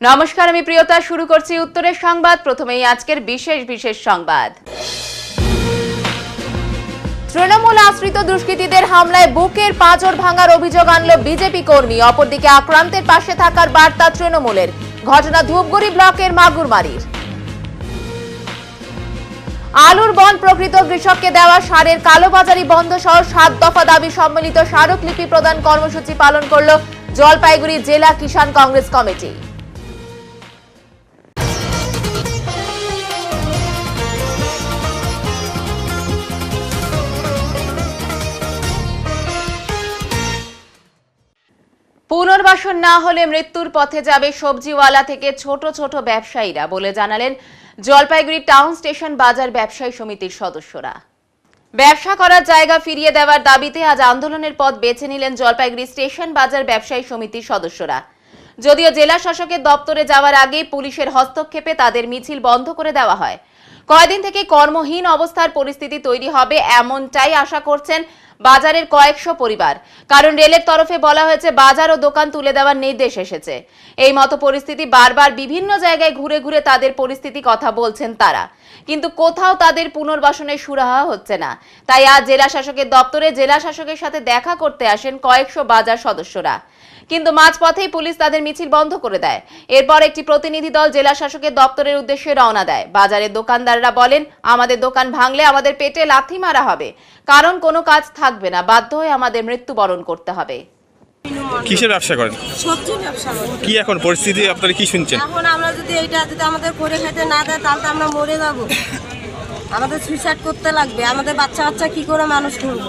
নমস্কার, আমি প্রিয়তা। শুরু করছি উত্তরের সংবাদ। প্রথমেই আজকের বিশেষ সংবাদ। তৃণমূল আশ্রিত দুষ্কৃতীদের হামলায় বুকের পাঁজর ভাঙার অভিযোগ আনল বিজেপি কর্মী। অপরদিকে আক্রান্তের পাশে থাকার বার্তা তৃণমূলের। ঘটনা ধূপগুড়ি ব্লকের মাগুরমারির। আলুর বন্ড প্রকৃত কৃষককে দেওয়া সারের কালোবাজারি বন্ধ সহ ৭ দফা দাবি সম্মিলিত স্মারকলিপি প্রদান কর্মসূচি পালন করল জলপাইগুড়ি জেলা কিষাণ কংগ্রেস কমিটি। পুনর্বাসন না হলে মৃত্যুর পথে যাবে সবজিওয়ালা থেকে ছোট ছোট ব্যবসায়ীরা বলে জানালেন জলপাইগুড়ি টাউন স্টেশন বাজার ব্যবসায়ী সমিতির সদস্যরা। ব্যবসা করার জায়গা ফিরিয়ে দেওয়ার দাবিতে আজ আন্দোলনের পথ বেছে নিলেন জলপাইগুড়ি স্টেশন বাজার ব্যবসায়ী সমিতির সদস্যরা। যদিও জেলা শাসকের দপ্তরে যাওয়ার আগে পুলিশের হস্তক্ষেপে তাদের মিছিল বন্ধ করে দেওয়া হয়। কয়েকদিন থেকে কর্মহীন অবস্থার পরিস্থিতি তৈরি হবে এমনটাই আশা করছেন বাজারের কয়েকশো পরিবার। কারণ রেলের তরফে বলা হয়েছে বাজার ও দোকান তুলে দেওয়ার নির্দেশ এসেছে। এই মতো পরিস্থিতি বারবার বিভিন্ন জায়গায় ঘুরে ঘুরে তাদের পরিস্থিতি কথা বলছেন তারা, কিন্তু কোথাও তাদের পুনর্বাসনের সুরাহা হচ্ছে না। তাই আজ জেলা শাসকের দপ্তরে জেলা শাসকের সাথে দেখা করতে আসেন কয়েকশো বাজার সদস্যরা, কিন্তু মাঝপথেই পুলিশ তাদের মিছিল বন্ধ করে দেয়। এরপর একটি প্রতিনিধি দল জেলা শাসকের দপ্তরের উদ্দেশ্যে রওনা দেয়। বাজারের দোকানদাররা বলেন, আমাদের দোকান ভাঙলে আমাদের পেটে লাথি মারা হবে, কারণ কোনো কাজ থাকবে না, বাধ্য হয়ে আমাদের মৃত্যুবরণ করতে হবে। কিসের ব্যবসা করেন? সবজি ব্যবসা করি। কি এখন পরিস্থিতি আপনারা কি শুনছেন? এখন আমরা যদি আমাদের করে খেতে না দেয় তাহলে তো আমরা মরে যাব। আমাদের সুইসাইড করতে লাগবে। আমাদের বাচ্চা কি করে মানুষ করব?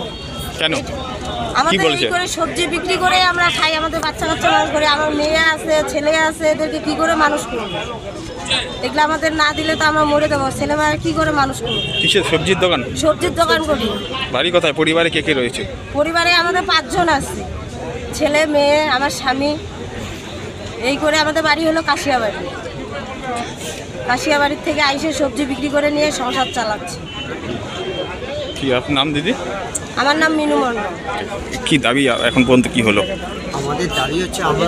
কেন? আমাদের এই করে সবজি বিক্রি করে আমরা খাই, আমাদের বাচ্চা মানুষ করে। আমার মেয়ে আছে, ছেলে আছে, এদেরকে কি করে মানুষ করব? এগুলো আমাদের না দিলে তো আমরা মরে দেবো। ছেলেমেয়েরা কি করে মানুষ করবো? কিসের সবজির দোকান? সবজির দোকান করি। বাড়ি কোথায়? পরিবারে কে কে রয়েছে? পরিবারে আমাদের 5 জন আছে, ছেলে মেয়ে আমার স্বামী। এই করে আমাদের বাড়ি হলো কাশিয়াবাড়ি। কাশিয়াবাড়ির থেকে আইসে সবজি বিক্রি করে নিয়ে সংসার চালাচ্ছি। কি আপনার নাম দিদি? আমার নাম মিনু মণ্ডল। কি দাবি এখন পর্যন্ত কি হলো? আমাদের দাবি হচ্ছে, আমরা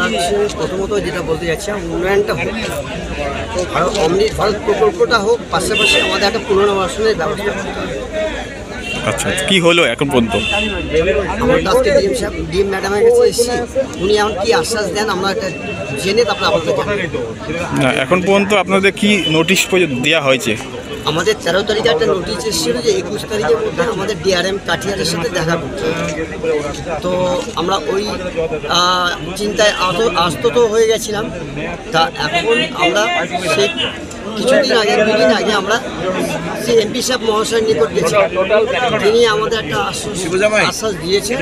প্রথমত যেটা বলতে যাচ্ছি, উন্নয়নটা হোক, অমৃত ভারত প্রকল্পটা হোক, পাশাপাশি আমাদের একটা পুনর্বাসনের ব্যবস্থা করতে হবে। আচ্ছা, কি হলো এখন পর্যন্ত? আমরা আজকে ডিএম ম্যাডামের কাছে এসেছি, উনি এখন কি আশ্বাস দেন আমরা একটা জেনে তারপরে আপনাদের না, এখন পর্যন্ত আপনাদের কি নোটিশ দেওয়া হয়েছে? আমাদের 13 তারিখে একটা নোটিশ এসেছিল যে 21 তারিখের মধ্যে আমাদের ডিআরএম কাঠিয়ারের সাথে দেখা করতে হবে। তো আমরা ওই চিন্তায় আস্তত হয়ে গেছিলাম। তা এখন আমরা সেই কিছুদিন আগে, 2 দিন আগে আমরা সেই এমপি সাহেব মহাশয়ের নিকট গেছিলাম। তিনি আমাদের একটা আশ্বাস দিয়েছেন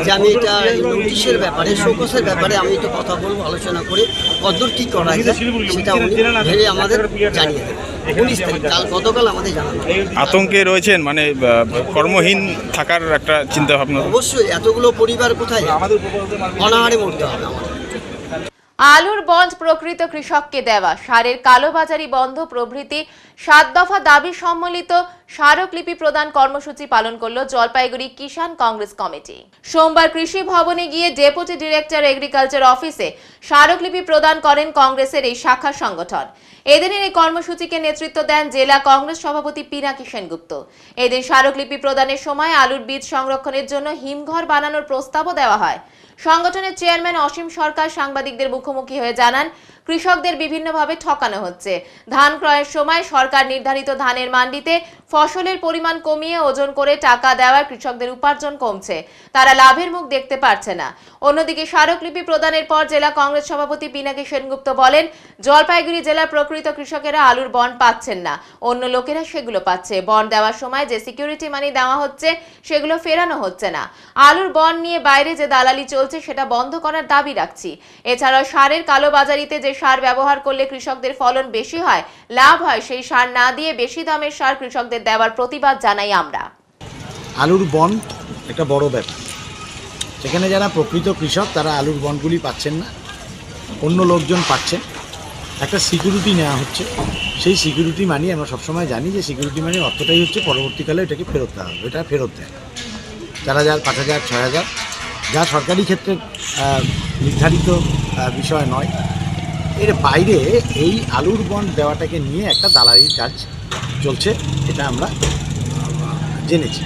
যে আমি এটা নোটিশের ব্যাপারে, শোকসের ব্যাপারে আমি একটু কথা বলবো, আলোচনা করে কতদূর কী করা যায় সেটা উনি ভেবে আমাদের জানিয়ে দেবেন। 19 তারিখ গতকাল আমাদের জানানো। আতঙ্কে রয়েছেন, মানে কর্মহীন থাকার একটা চিন্তা ভাবনা? অবশ্যই, এতগুলো পরিবার কোথায় অনাহারে মরতে হবে আমাদের। আলুর বন্ড প্রকৃত কৃষককে দেওয়া, সারের কালোবাজারি বন্ধ প্রভৃতি 7 দফা দাবি সম্মিলিত স্মারকলিপি প্রদান কর্মসূচি পালন করল জলপাইগুড়ি কিষাণ কংগ্রেস কমিটি। সোমবার কৃষি ভবনে গিয়ে ডেপুটি ডিরেক্টর এগ্রিকালচার অফিসে স্মারকলিপি প্রদান করেন কংগ্রেসের এই শাখা সংগঠন। এদিনের এই কর্মসূচিকে নেতৃত্ব দেন জেলা কংগ্রেস সভাপতি পিনাকি সেনগুপ্ত। এদিন স্মারকলিপি প্রদানের সময় আলুর বীজ সংরক্ষণের জন্য হিমঘর বানানোর প্রস্তাবও দেওয়া হয়। সংগঠনের চেয়ারম্যান অসীম সরকার সাংবাদিকদের মুখোমুখি হয়ে জানান, কৃষকদের বিভিন্নভাবে ঠকানো হচ্ছে। ধান ক্রয়ের সময় সরকার নির্ধারিত ধানের মান্ডিতে ফসলের পরিমাণ কমিয়ে ওজন করে টাকা দেওয়ার কৃষকদের উপার্জন কমছে, তারা লাভের মুখ দেখতে পারছে না। অন্যদিকে স্মারকলিপি প্রদানের পর জেলা কংগ্রেস সভাপতি পিনাকি সেনগুপ্ত বলেন, জলপাইগুড়ি জেলার প্রকৃত কৃষকেরা আলুর বন্ড পাচ্ছেন না, অন্য লোকেরা সেগুলো পাচ্ছে। বন্ড দেওয়ার সময় যে সিকিউরিটি মানি দেওয়া হচ্ছে সেগুলো ফেরানো হচ্ছে না। আলুর বন্ড নিয়ে বাইরে যে দালালি চলছে সেটা বন্ধ করার দাবি রাখছি। এছাড়াও সারের কালোবাজারিতে যে সার ব্যবহার করলে কৃষকদের ফলন বেশি হয়, লাভ হয়, সেই সার না দিয়ে বেশি দামের সার কৃষকদের দেওয়ার প্রতিবাদ জানাই আমরা। আলুর বন্ড একটা বড় ব্যাপার। সেখানে যারা প্রকৃত কৃষক তারা আলুর বন্ডগুলি পাচ্ছেন না, অন্য লোকজন পাচ্ছেন। একটা সিকিউরিটি নেওয়া হচ্ছে, সেই সিকিউরিটি মানি আমরা সবসময় জানি যে সিকিউরিটি মানি অর্থটাই হচ্ছে পরবর্তীকালে এটাকে ফেরত দেওয়া হবে। এটা ফেরত দেয় 4,000, 5,000, 6,000, যা সরকারি ক্ষেত্রে নির্ধারিত বিষয় নয়। এর বাইরে এই আলুর বন্ড দেওয়াটাকে নিয়ে একটা দালালির কাজ চলছে, এটা আমরা জেনেছি।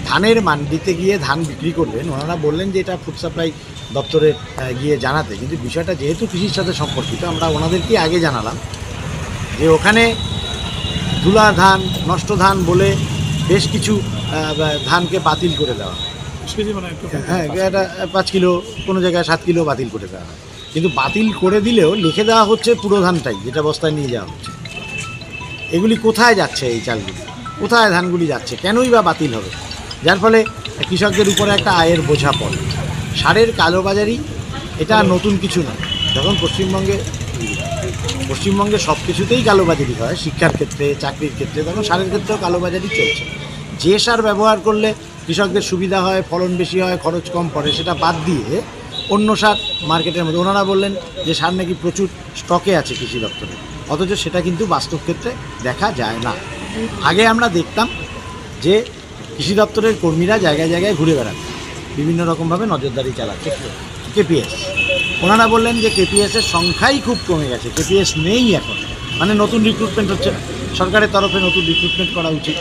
ধানের মান্ডিতে গিয়ে ধান বিক্রি করবেন, ওনারা বললেন যে এটা ফুড সাপ্লাই দপ্তরে গিয়ে জানাতে, কিন্তু বিষয়টা যেহেতু কৃষির সাথে সম্পর্কিত আমরা ওনাদেরকে আগে জানালাম যে ওখানে ধুলা ধান, নষ্ট ধান বলে বেশ কিছু ধানকে বাতিল করে দেওয়া হয়। হ্যাঁ, এটা 5 কিলো, কোনো জায়গায় 7 কিলো বাতিল করে দেওয়া হয়, কিন্তু বাতিল করে দিলেও লিখে দেওয়া হচ্ছে পুরো ধানটাই, যেটা বস্তায় নিয়ে যাওয়া হচ্ছে। এগুলি কোথায় যাচ্ছে? এই চালগুলি কোথায় ধানগুলি যাচ্ছে? কেনই বা বাতিল হবে? যার ফলে কৃষকদের উপরে একটা আয়ের বোঝা পড়ে। সারের কালোবাজারি এটা নতুন কিছু না। যখন পশ্চিমবঙ্গে সব কিছুতেই কালোবাজারি হয়, শিক্ষার ক্ষেত্রে, চাকরির ক্ষেত্রে, তখন সারের ক্ষেত্রেও কালোবাজারি চলছে। যে সার ব্যবহার করলে কৃষকদের সুবিধা হয়, ফলন বেশি হয়, খরচ কম পড়ে, সেটা বাদ দিয়ে অন্য সার মার্কেটের মধ্যে, ওনারা বললেন যে সার নাকি প্রচুর স্টকে আছে কৃষি দপ্তরে, অথচ সেটা কিন্তু বাস্তব ক্ষেত্রে দেখা যায় না। আগে আমরা দেখতাম যে কৃষি দপ্তরের কর্মীরা জায়গায় জায়গায় ঘুরে বেড়াচ্ছে, বিভিন্ন রকমভাবে নজরদারি চালাচ্ছে কেপিএস। ওনারা বললেন যে কেপিএসের সংখ্যাই খুব কমে গেছে, কেপিএস নেই এখন, মানে নতুন রিক্রুটমেন্ট হচ্ছে না, সরকারের তরফে নতুন রিক্রুটমেন্ট করা উচিত।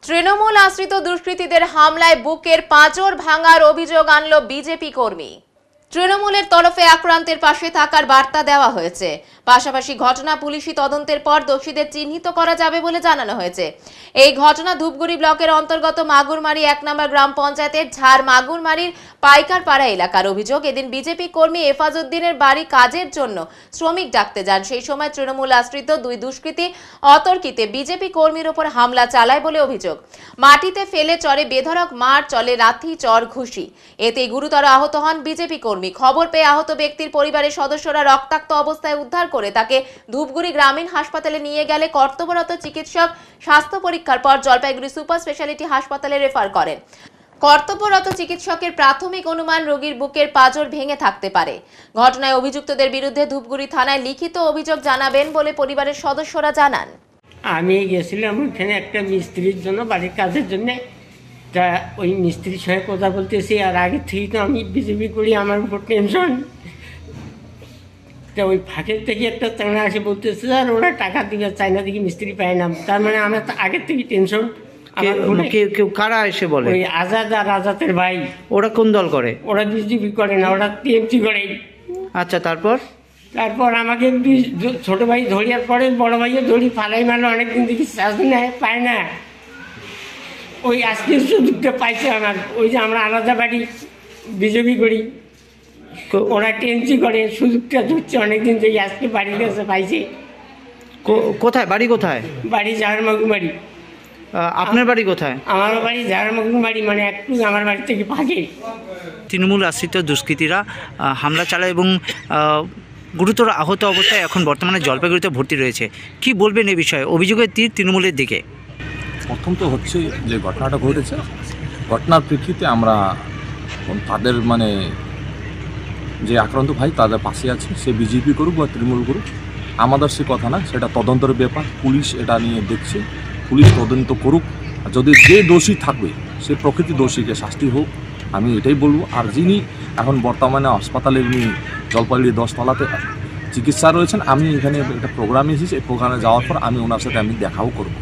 তৃণমূল আশ্রিত দুষ্কৃতীদের হামলায় বুকের পাঁজর ভাঙার অভিযোগ আনল বিজেপি কর্মী। তৃণমূলের তরফে আক্রান্তের পাশে থাকার বার্তা দেওয়া হয়েছে। পাশাপাশি ঘটনা পুলিশি তদন্তের পর দোষীদের চিহ্নিত করা যাবে বলে জানানো হয়েছে। এই ঘটনা ধূপগুড়ি ব্লকের অন্তর্গত মাগুরমারি 1 নম্বর গ্রাম পঞ্চায়েতের ঝাড় মাগুরমারির পাইকারপাড়া এলাকার অভিযোগ। এদিন বিজেপি কর্মী এফাজউদ্দিনের বাড়ি কাজের জন্য শ্রমিক ডাকতে যান। সেই সময় তৃণমূল আশ্রিত 2 দুষ্কৃতী অতর্কিতে বিজেপি কর্মীর ওপর হামলা চালায় বলে অভিযোগ। মাটিতে ফেলে চরে বেধড়ক মার, চলে লাথি, চর, ঘুষি। এতে গুরুতর আহত হন বিজেপি কর্মী। খবর পেয়ে আহত ব্যক্তির পরিবারের সদস্যরা রক্তাক্ত অবস্থায় উদ্ধার করে তাকে ধূপগুড়ি গ্রামীণ হাসপাতালে নিয়ে গেলে কর্তব্যরত চিকিৎসক স্বাস্থ্য পরীক্ষার পর জলপাইগুড়ি সুপার স্পেশালিটি হাসপাতালে রেফার করেন। কর্তব্যরত চিকিৎসকের প্রাথমিক অনুমান রোগীর বুকের পাঁজর ভেঙে থাকতে পারে। ঘটনায় অভিযুক্তদের বিরুদ্ধে ধূপগুড়ি থানায় লিখিত অভিযোগ জানাবেন বলে পরিবারের সদস্যরা জানান। আমি গেছিলাম ওখানে একটা মিস্ত্রির জন্য, বাড়ির কাজের জন্য। তা ওই মিস্ত্রির সঙ্গে কথা বলতেছি, আর আগে থেকে তো আমি বিজেপি করি, আমার উপর টেনশন। তা ওই ফাঁকের থেকে একটা চাঙা আসে বলতেছে আর ওরা টাকা দিবে, চায়না দিকে মিস্ত্রি পায় না। তার মানে আমার তো আগের থেকে টেনশন। কেউ কারা এসে বলে? ওই আজাদ আর আজাদের ভাই। ওরা কোন দল করে? ওরা বিজেপি করে না, ওরা টিএমসি করে। আচ্ছা, তারপর আমাকে ছোট ভাই ধরিয়ার পরে বড় ভাইও ধরি ফালাই মারলো। অনেকদিন দেখি চাষ নেয়, পায় না। ওই আজকের সুযোগটা পাইছে আমার। ওই যে আমরা আলাদা বাড়ি বিজেপি করি, ওরা টিএমসি করে, সুযোগটা ধরছে অনেকদিন থেকে। আজকে বাড়ির কাছে পাইছে। কোথায় বাড়ি? কোথায় বাড়ি? ঝাড়মাগুরমারি। আপনার বাড়ি কোথায়? আমার বাড়ি ঝাড়মাগুরমারি, মানে একটু আমার বাড়ি থেকে ফাঁকে। তৃণমূল আশ্রিত দুষ্কৃতীরা হামলা চালায় এবং গুরুতর আহত অবস্থায় এখন বর্তমানে জলপাইগুড়িতে ভর্তি রয়েছে। কি বলবেন এই বিষয়ে? অভিযোগের তীর তৃণমূলের দিকে। প্রথম তো হচ্ছে যে ঘটনাটা ঘটেছে, ঘটনার প্রেক্ষিতে আমরা তাদের মানে যে আক্রান্ত ভাই তাদের পাশে আছে, সে বিজেপি করুক বা তৃণমূল করুক, আমাদের সে কথা না, সেটা তদন্তের ব্যাপার। পুলিশ এটা নিয়ে দেখছে, পুলিশ তদন্ত করুক। যদি যে দোষী থাকবে সে প্রকৃতি দোষীকে শাস্তি হোক, আমি এটাই বলবো। আর যিনি এখন বর্তমানে হাসপাতালে উনি জলপাইগুড়ি 10 তলাতে চিকিৎসা রয়েছেন, আমি এখানে একটা প্রোগ্রামে এসেছি, এই প্রোগ্রামে যাওয়ার পর আমি ওনার সাথে আমি দেখাও করব।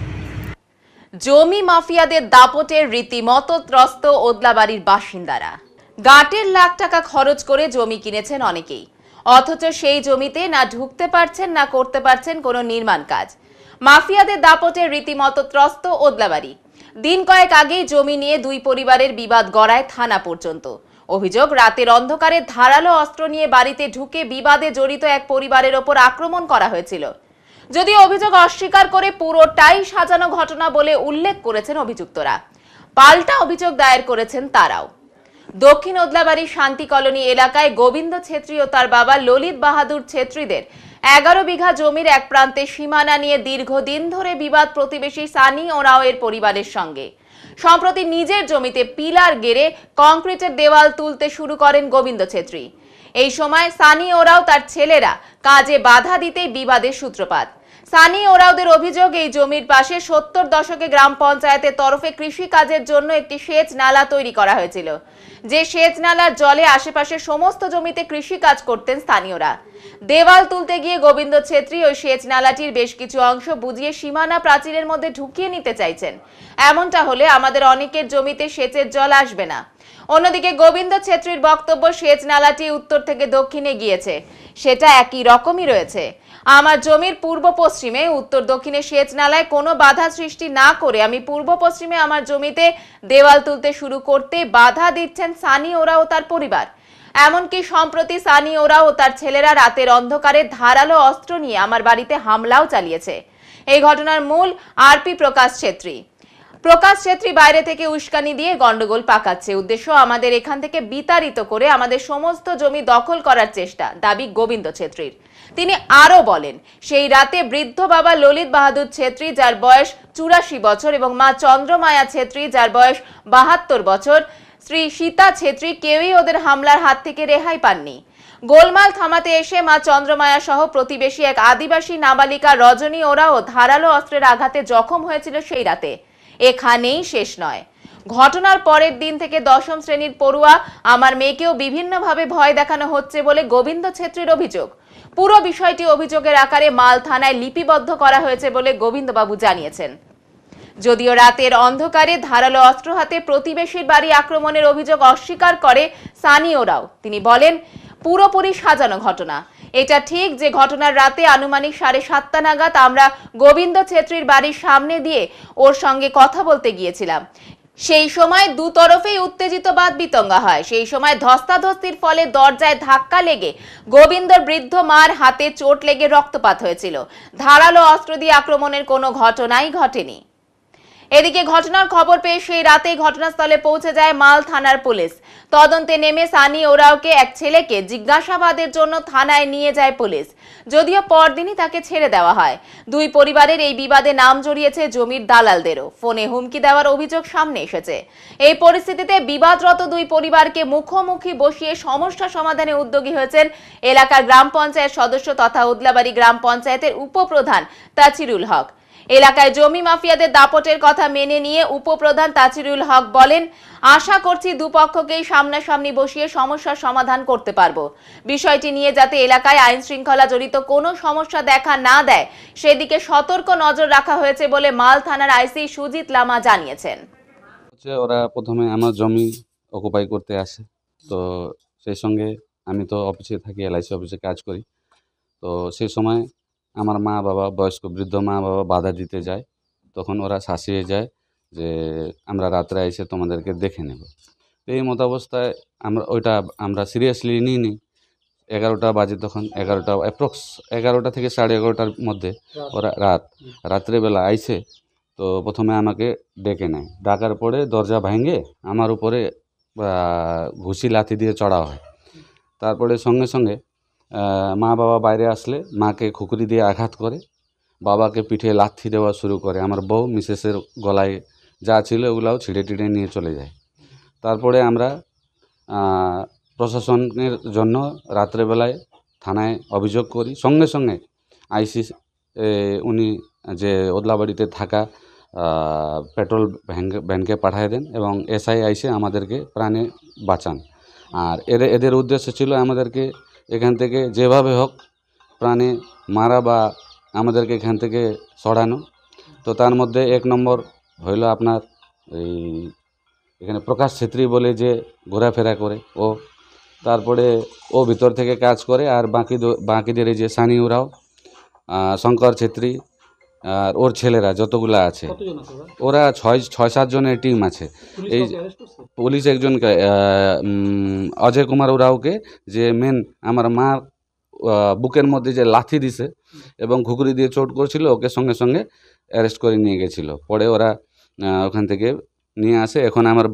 জমি মাফিয়াদের দাপটে রীতিমতো ত্রস্ত ওদলাবাড়ির বাসিন্দারা। গাঁটের লাখ টাকা খরচ করে জমি কিনেছেন অনেকেই, অথচ সেই জমিতে না ঢুকতে পারছেন না করতে পারছেন কোনো নির্মাণ কাজ। মাফিয়াদের দাপটে রীতিমতো ত্রস্ত ওদলাবাড়ি। দিন কয়েক আগেই জমি নিয়ে 2 পরিবারের বিবাদ গড়ায় থানা পর্যন্ত। অভিযোগ, রাতের অন্ধকারে ধারালো অস্ত্র নিয়ে বাড়িতে ঢুকে বিবাদে জড়িত এক পরিবারের ওপর আক্রমণ করা হয়েছিল। যদিও অভিযোগ অস্বীকার করে পুরোটাই সাজানো ঘটনা বলে উল্লেখ করেছেন অভিযুক্তরা। পাল্টা অভিযোগ দায়ের করেছেন তারাও। দক্ষিণ ওদলাবাড়ির শান্তি কলোনি এলাকায় গোবিন্দ ছেত্রী ও তার বাবা ললিত বাহাদুর ছেত্রীদের 11 বিঘা জমির এক প্রান্তে সীমানা নিয়ে দীর্ঘদিন ধরে বিবাদ প্রতিবেশী সানি ওরাও এর পরিবারের সঙ্গে। সম্প্রতি নিজের জমিতে পিলার গেড়ে কংক্রিটের দেওয়াল তুলতে শুরু করেন গোবিন্দ ছেত্রী। এই সময় সানি ওরাও তার ছেলেরা কাজে বাধা দিতেই বিবাদের সূত্রপাত। সানি ওরাওদের অভিযোগ, এই জমির পাশে 70 দশকে গ্রাম পঞ্চায়েতের তরফে কৃষি কাজের জন্য একটি সেচ নালা তৈরি করা হয়েছিল। যে সেচ নালার জলে আশেপাশের সমস্ত জমিতে কৃষি কাজ করতেন স্থানীয়রা। দেওয়াল তুলতে গিয়ে গোবিন্দ ছেত্রী ওই সেচ নালাটির বেশ কিছু অংশ বুঝিয়ে সীমানা প্রাচীরের মধ্যে ঢুকিয়ে নিতে চাইছেন। এমনটা হলে আমাদের অনেকের জমিতে সেচের জল আসবে না। অন্যদিকে গোবিন্দ ছেত্রীর বক্তব্য, সেচ নালাটি উত্তর থেকে দক্ষিণে গিয়েছে, সেটা একই রকমই রয়েছে। আমার জমির পূর্ব পশ্চিমে উত্তর দক্ষিণে সেচ নালায় কোনো বাধা সৃষ্টি না করে আমি পূর্ব পশ্চিমে আমার জমিতে দেওয়াল তুলতে শুরু করতে বাধা দিচ্ছেন সানি ওরাও ও তার পরিবার। এমনকি সম্প্রতি সানি ওরাও ও তার ছেলেরা রাতের অন্ধকারে ধারালো অস্ত্র নিয়ে আমার বাড়িতে হামলাও চালিয়েছে। এই ঘটনার মূল আরপি প্রকাশ ছেত্রী। প্রকাশ ছেত্রী বাইরে থেকে উস্কানি দিয়ে গন্ডগোল পাকাচ্ছে। উদ্দেশ্য আমাদের এখান থেকে বিতাড়িত করে আমাদের সমস্ত জমি দখল করার চেষ্টা, দাবি গোবিন্দ ছেত্রীর। তিনি আরো বলেন, সেই রাতে বৃদ্ধ বাবা ললিত বাহাদুর ছেত্রী, যার বয়স 84 বছর, এবং মা চন্দ্রমায়া ছেত্রী, যার বয়স 72 বছর, শ্রী সীতা ছেত্রী, কেউই ওদের হামলার হাত থেকে রেহাই পাননি। গোলমাল থামাতে এসে মা চন্দ্রমায়া সহ প্রতিবেশী এক আদিবাসী নাবালিকা রজনী ওরাও ধারালো অস্ত্রের আঘাতে জখম হয়েছিল সেই রাতে। এখানেই শেষ নয়, ঘটনার পরের দিন থেকে 10ম শ্রেণীর পড়ুয়া আমার মেয়েকেও বিভিন্নভাবে ভয় দেখানো হচ্ছে বলে গোবিন্দ ছেত্রীর অভিযোগ। পুরো বিষয়টি অভিযোগের আকারে মাল থানায় লিপিবদ্ধ করা হয়েছে বলে গোবিন্দবাবু জানিয়েছেন। যদিও রাতের অন্ধকারে ধারালো অস্ত্র হাতে প্রতিবেশীর বাড়ি আক্রমণের অভিযোগ অস্বীকার করে সানি ওরাও। তিনি বলেন, পুরোপুরি সাজানো ঘটনা। এটা ঠিক যে ঘটনার রাতে আনুমানিক 7:30 নাগাদ আমরা গোবিন্দ ছেত্রীর বাড়ির সামনে দিয়ে ওর সঙ্গে কথা বলতে গিয়েছিলাম। সেই সময় দুতরফেই উত্তেজিত বাদ বিতঙ্গা হয়। সেই সময় ধস্তাধস্তির ফলে দরজায় ধাক্কা লেগে গোবিন্দর বৃদ্ধ মার হাতে চোট লেগে রক্তপাত হয়েছিল। ধারালো অস্ত্র দিয়ে আক্রমণের কোনো ঘটনাই ঘটেনি। এদিকে ঘটনার খবর পেয়ে সেই রাতেই ঘটনাস্থলে পৌঁছে যায় মাল থানার পুলিশ। তদন্তে নেমে সানি ওরাওকে এক ছেলেকে জিজ্ঞাসাবাদের জন্য থানায় নিয়ে যায় পুলিশ। যদিও পরদিনই তাকে ছেড়ে দেওয়া হয়। দুই পরিবারের এই বিবাদে নাম জড়িয়েছে জমির দালালদেরও। ফোনে হুমকি দেওয়ার অভিযোগ সামনে এসেছে। এই পরিস্থিতিতে বিবাদরত দুই পরিবারকে মুখোমুখি বসিয়ে সমস্যা সমাধানে উদ্যোগী হয়েছেন এলাকার গ্রাম পঞ্চায়েত সদস্য তথা উদলাবাড়ি গ্রাম পঞ্চায়েতের উপপ্রধান তাচিরুল হক। এলাকায় জমি মাফিয়াদের দাপটের কথা মেনে নিয়ে উপপ্রধান তাচিরুল হক বলেন, আশা করছি দুপক্ষকেই সামনাসামনি বসিয়ে সমস্যার সমাধান করতে পারবো। বিষয়টি নিয়ে যাতে এলাকায় আইন শৃঙ্খলা জড়িত কোনো সমস্যা দেখা না দেয় সেদিকে সতর্ক নজর রাখা হয়েছে বলে মাল থানার আইসি সুজিত লামা জানিয়েছেন। ওরা প্রথমে আমার জমি অকুপাই করতে আসে, তো সেই সঙ্গে আমি তো অফিসে থাকি, LIC অফিসে কাজ করি। তো সেই সময় আমার মা বাবা, বয়স্ক বৃদ্ধ মা বাবা বাধা দিতে যায়। তখন ওরা শাসিয়ে যায় যে আমরা রাত্রে এসে তোমাদেরকে দেখে নেব। এই মতাবস্থায় আমরা সিরিয়াসলি নিইনি। 11টা বাজে তখন, 11টা অ্যাপ্রক্স 11টা থেকে 11:30টার মধ্যে ওরা রাত্রেবেলা আইসে। তো প্রথমে আমাকে ডেকে নেয়। ডাকার পরে দরজা ভেঙে আমার উপরে ঘুষি লাথি দিয়ে চড়া হয়। তারপরে সঙ্গে সঙ্গে মা বাবা বাইরে আসলে মাকে খুকুরি দিয়ে আঘাত করে, বাবাকে পিঠে লাথি দেওয়া শুরু করে। আমার বউ মিসেসের গলায় যা ছিল ওগুলাও ছিঁড়ে টিড়ে নিয়ে চলে যায়। তারপরে আমরা প্রশাসনের জন্য রাত্রেবেলায় থানায় অভিযোগ করি। সঙ্গে সঙ্গে আইসি উনি যে ওদলাবাড়িতে থাকা পেট্রোল ভ্যানকে পাঠিয়ে দেন এবং SI আইসে আমাদেরকে প্রাণে বাঁচান। আর এদের উদ্দেশ্য ছিল আমাদেরকে এখান থেকে যেভাবে হোক প্রাণে মারা বা আমাদেরকে এখান থেকে সরানো। তো তার মধ্যে 1 নম্বর হইল আপনার এখানে প্রকাশ ছেত্রী বলে যে ঘোরাফেরা করে ও, তারপরে ও ভিতর থেকে কাজ করে। আর বাকিদের এই যে সানি ওরাও, শঙ্কর ছেত্রী আর ওর ছেলেরা যতগুলা আছে, ওরা 6-7 জনের টিম আছে। এই পুলিশ একজনকে অজয় কুমার ওরাওকে, যে মেন আমার মার বুকের মধ্যে যে লাথি দিছে এবং ঘুঘুরি দিয়ে চোট করছিল, ওকে সঙ্গে সঙ্গে অ্যারেস্ট করে নিয়ে গেছিল। পরে ওরা ওখান থেকে নিয়ে আসে। এখন আমার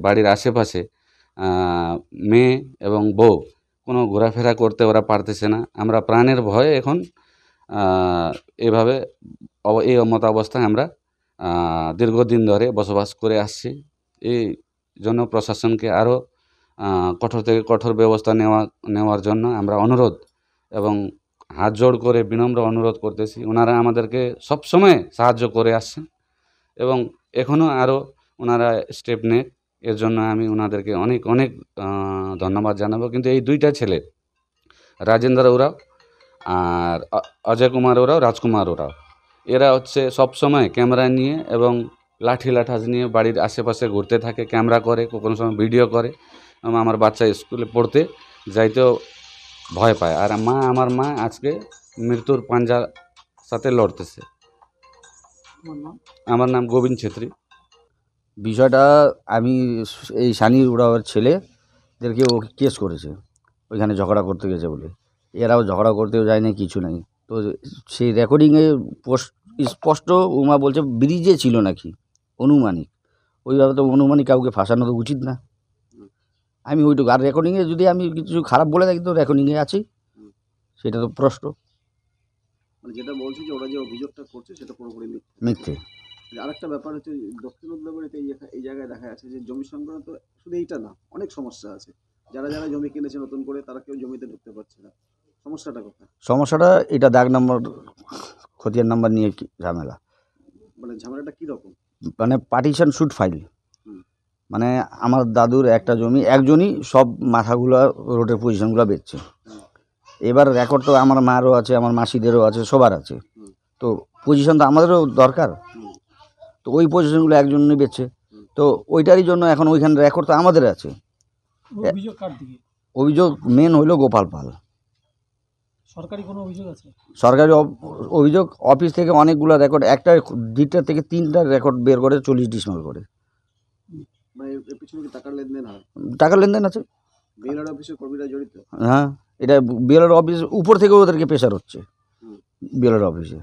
বাড়ির আশেপাশে মেয়ে এবং বউ কোনো ঘোরাফেরা করতে ওরা পারতেছে না। আমরা প্রাণের ভয়ে এখন এভাবে এই মতাবস্থায় আমরা দীর্ঘদিন ধরে বসবাস করে আসছি। এই জন্য প্রশাসনকে আরও কঠোর থেকে কঠোর ব্যবস্থা নেওয়ার জন্য আমরা অনুরোধ এবং হাত জোড় করে বিনম্র অনুরোধ করতেছি, ওনারা আমাদেরকে সবসময় সাহায্য করে আসছেন এবং এখনও আরও ওনারা স্টেপ নেয়। এর জন্য আমি ওনাদেরকে অনেক অনেক ধন্যবাদ জানাবো। কিন্তু এই দুইটা ছেলে, রাজেন্দ্র ওরাও আর অজয় কুমার ওরাও, রাজকুমার ওরাও, এরা হচ্ছে সবসময় ক্যামেরা নিয়ে এবং লাঠাজ নিয়ে বাড়ির আশেপাশে ঘুরতে থাকে, ক্যামেরা করে, কোনো সময় ভিডিও করে। আমার বাচ্চা স্কুলে পড়তে যাইতেও ভয় পায়। আর আমার মা আজকে মৃত্যুর পাঞ্জার সাথে লড়তেছে। আমার নাম গোবিন্দ ছেত্রী। বিষয়টা আমি এই সানি উড়াওয়ার ছেলেদেরকে ও কেস করেছে, ওইখানে ঝগড়া করতে গেছে বলে। এরাও ঝগড়া করতেও যায়নি, কিছু নেই। তো সেই রেকর্ডিংয়ে স্পষ্ট উমা বলছে ব্রিজে ছিল নাকি, অনুমানিক। ওইভাবে তো অনুমানিক কাউকে ফাঁসানো তো উচিত না। আমি ওইটুকু, আর রেকর্ডিংয়ে যদি আমি কিছু খারাপ বলে থাকি তো রেকর্ডিংয়ে আছি, সেটা তো প্রশ্ন। মানে যেটা বলছে যে ওরা যে অভিযোগটা করছে সেটা পুরোপুরি মিথ্যে। আরেকটা ব্যাপার হচ্ছে দক্ষিণ উদলাবাড়িতে এই জায়গায় দেখা যাচ্ছে যে জমি সংক্রান্ত শুধু এইটা না, অনেক সমস্যা আছে। যারা জমি কিনেছে নতুন করে তারা কেউ জমিতে ঢুকতে পারছে না। সমস্যাটা কোথায়? সমস্যাটা এটা দাগ নম্বর, খতিয়ান নাম্বার নিয়ে ঝামেলা। মানে ঝামেলাটা কীরকম? মানে পার্টিশন শুট ফাইল, মানে আমার দাদুর একটা জমি, একজনই সব মাথাগুলো রোডের পজিশনগুলো বেচছে। এবার রেকর্ড তো আমার মারও আছে, আমার মাসিদেরও আছে, সবার আছে। তো পজিশন তো আমাদেরও দরকার। তো ওই পজিশনগুলো একজনই বেচছে। তো ওইটারই জন্য এখন ওইখানে রেকর্ড তো আমাদের আছে। অভিযোগ মেন হইল গোপাল পাল। সরকারি কোনো অভিযোগ আছে? সরকারি অভিযোগ অফিস থেকে অনেকগুলো রেকর্ড, একটা 2টা থেকে 3টা রেকর্ড বের করে 40 ডিসমাল করে। মানে এর পিছনে কি টাকার লেনদেন হয়? টাকার লেনদেন আছে। বিএলআর অফিসের কর্মীরা জড়িত? হ্যাঁ, এটা বিএলআর অফিস উপর থেকে ওদেরকে প্রেশার হচ্ছে, বিএলআর অফিসে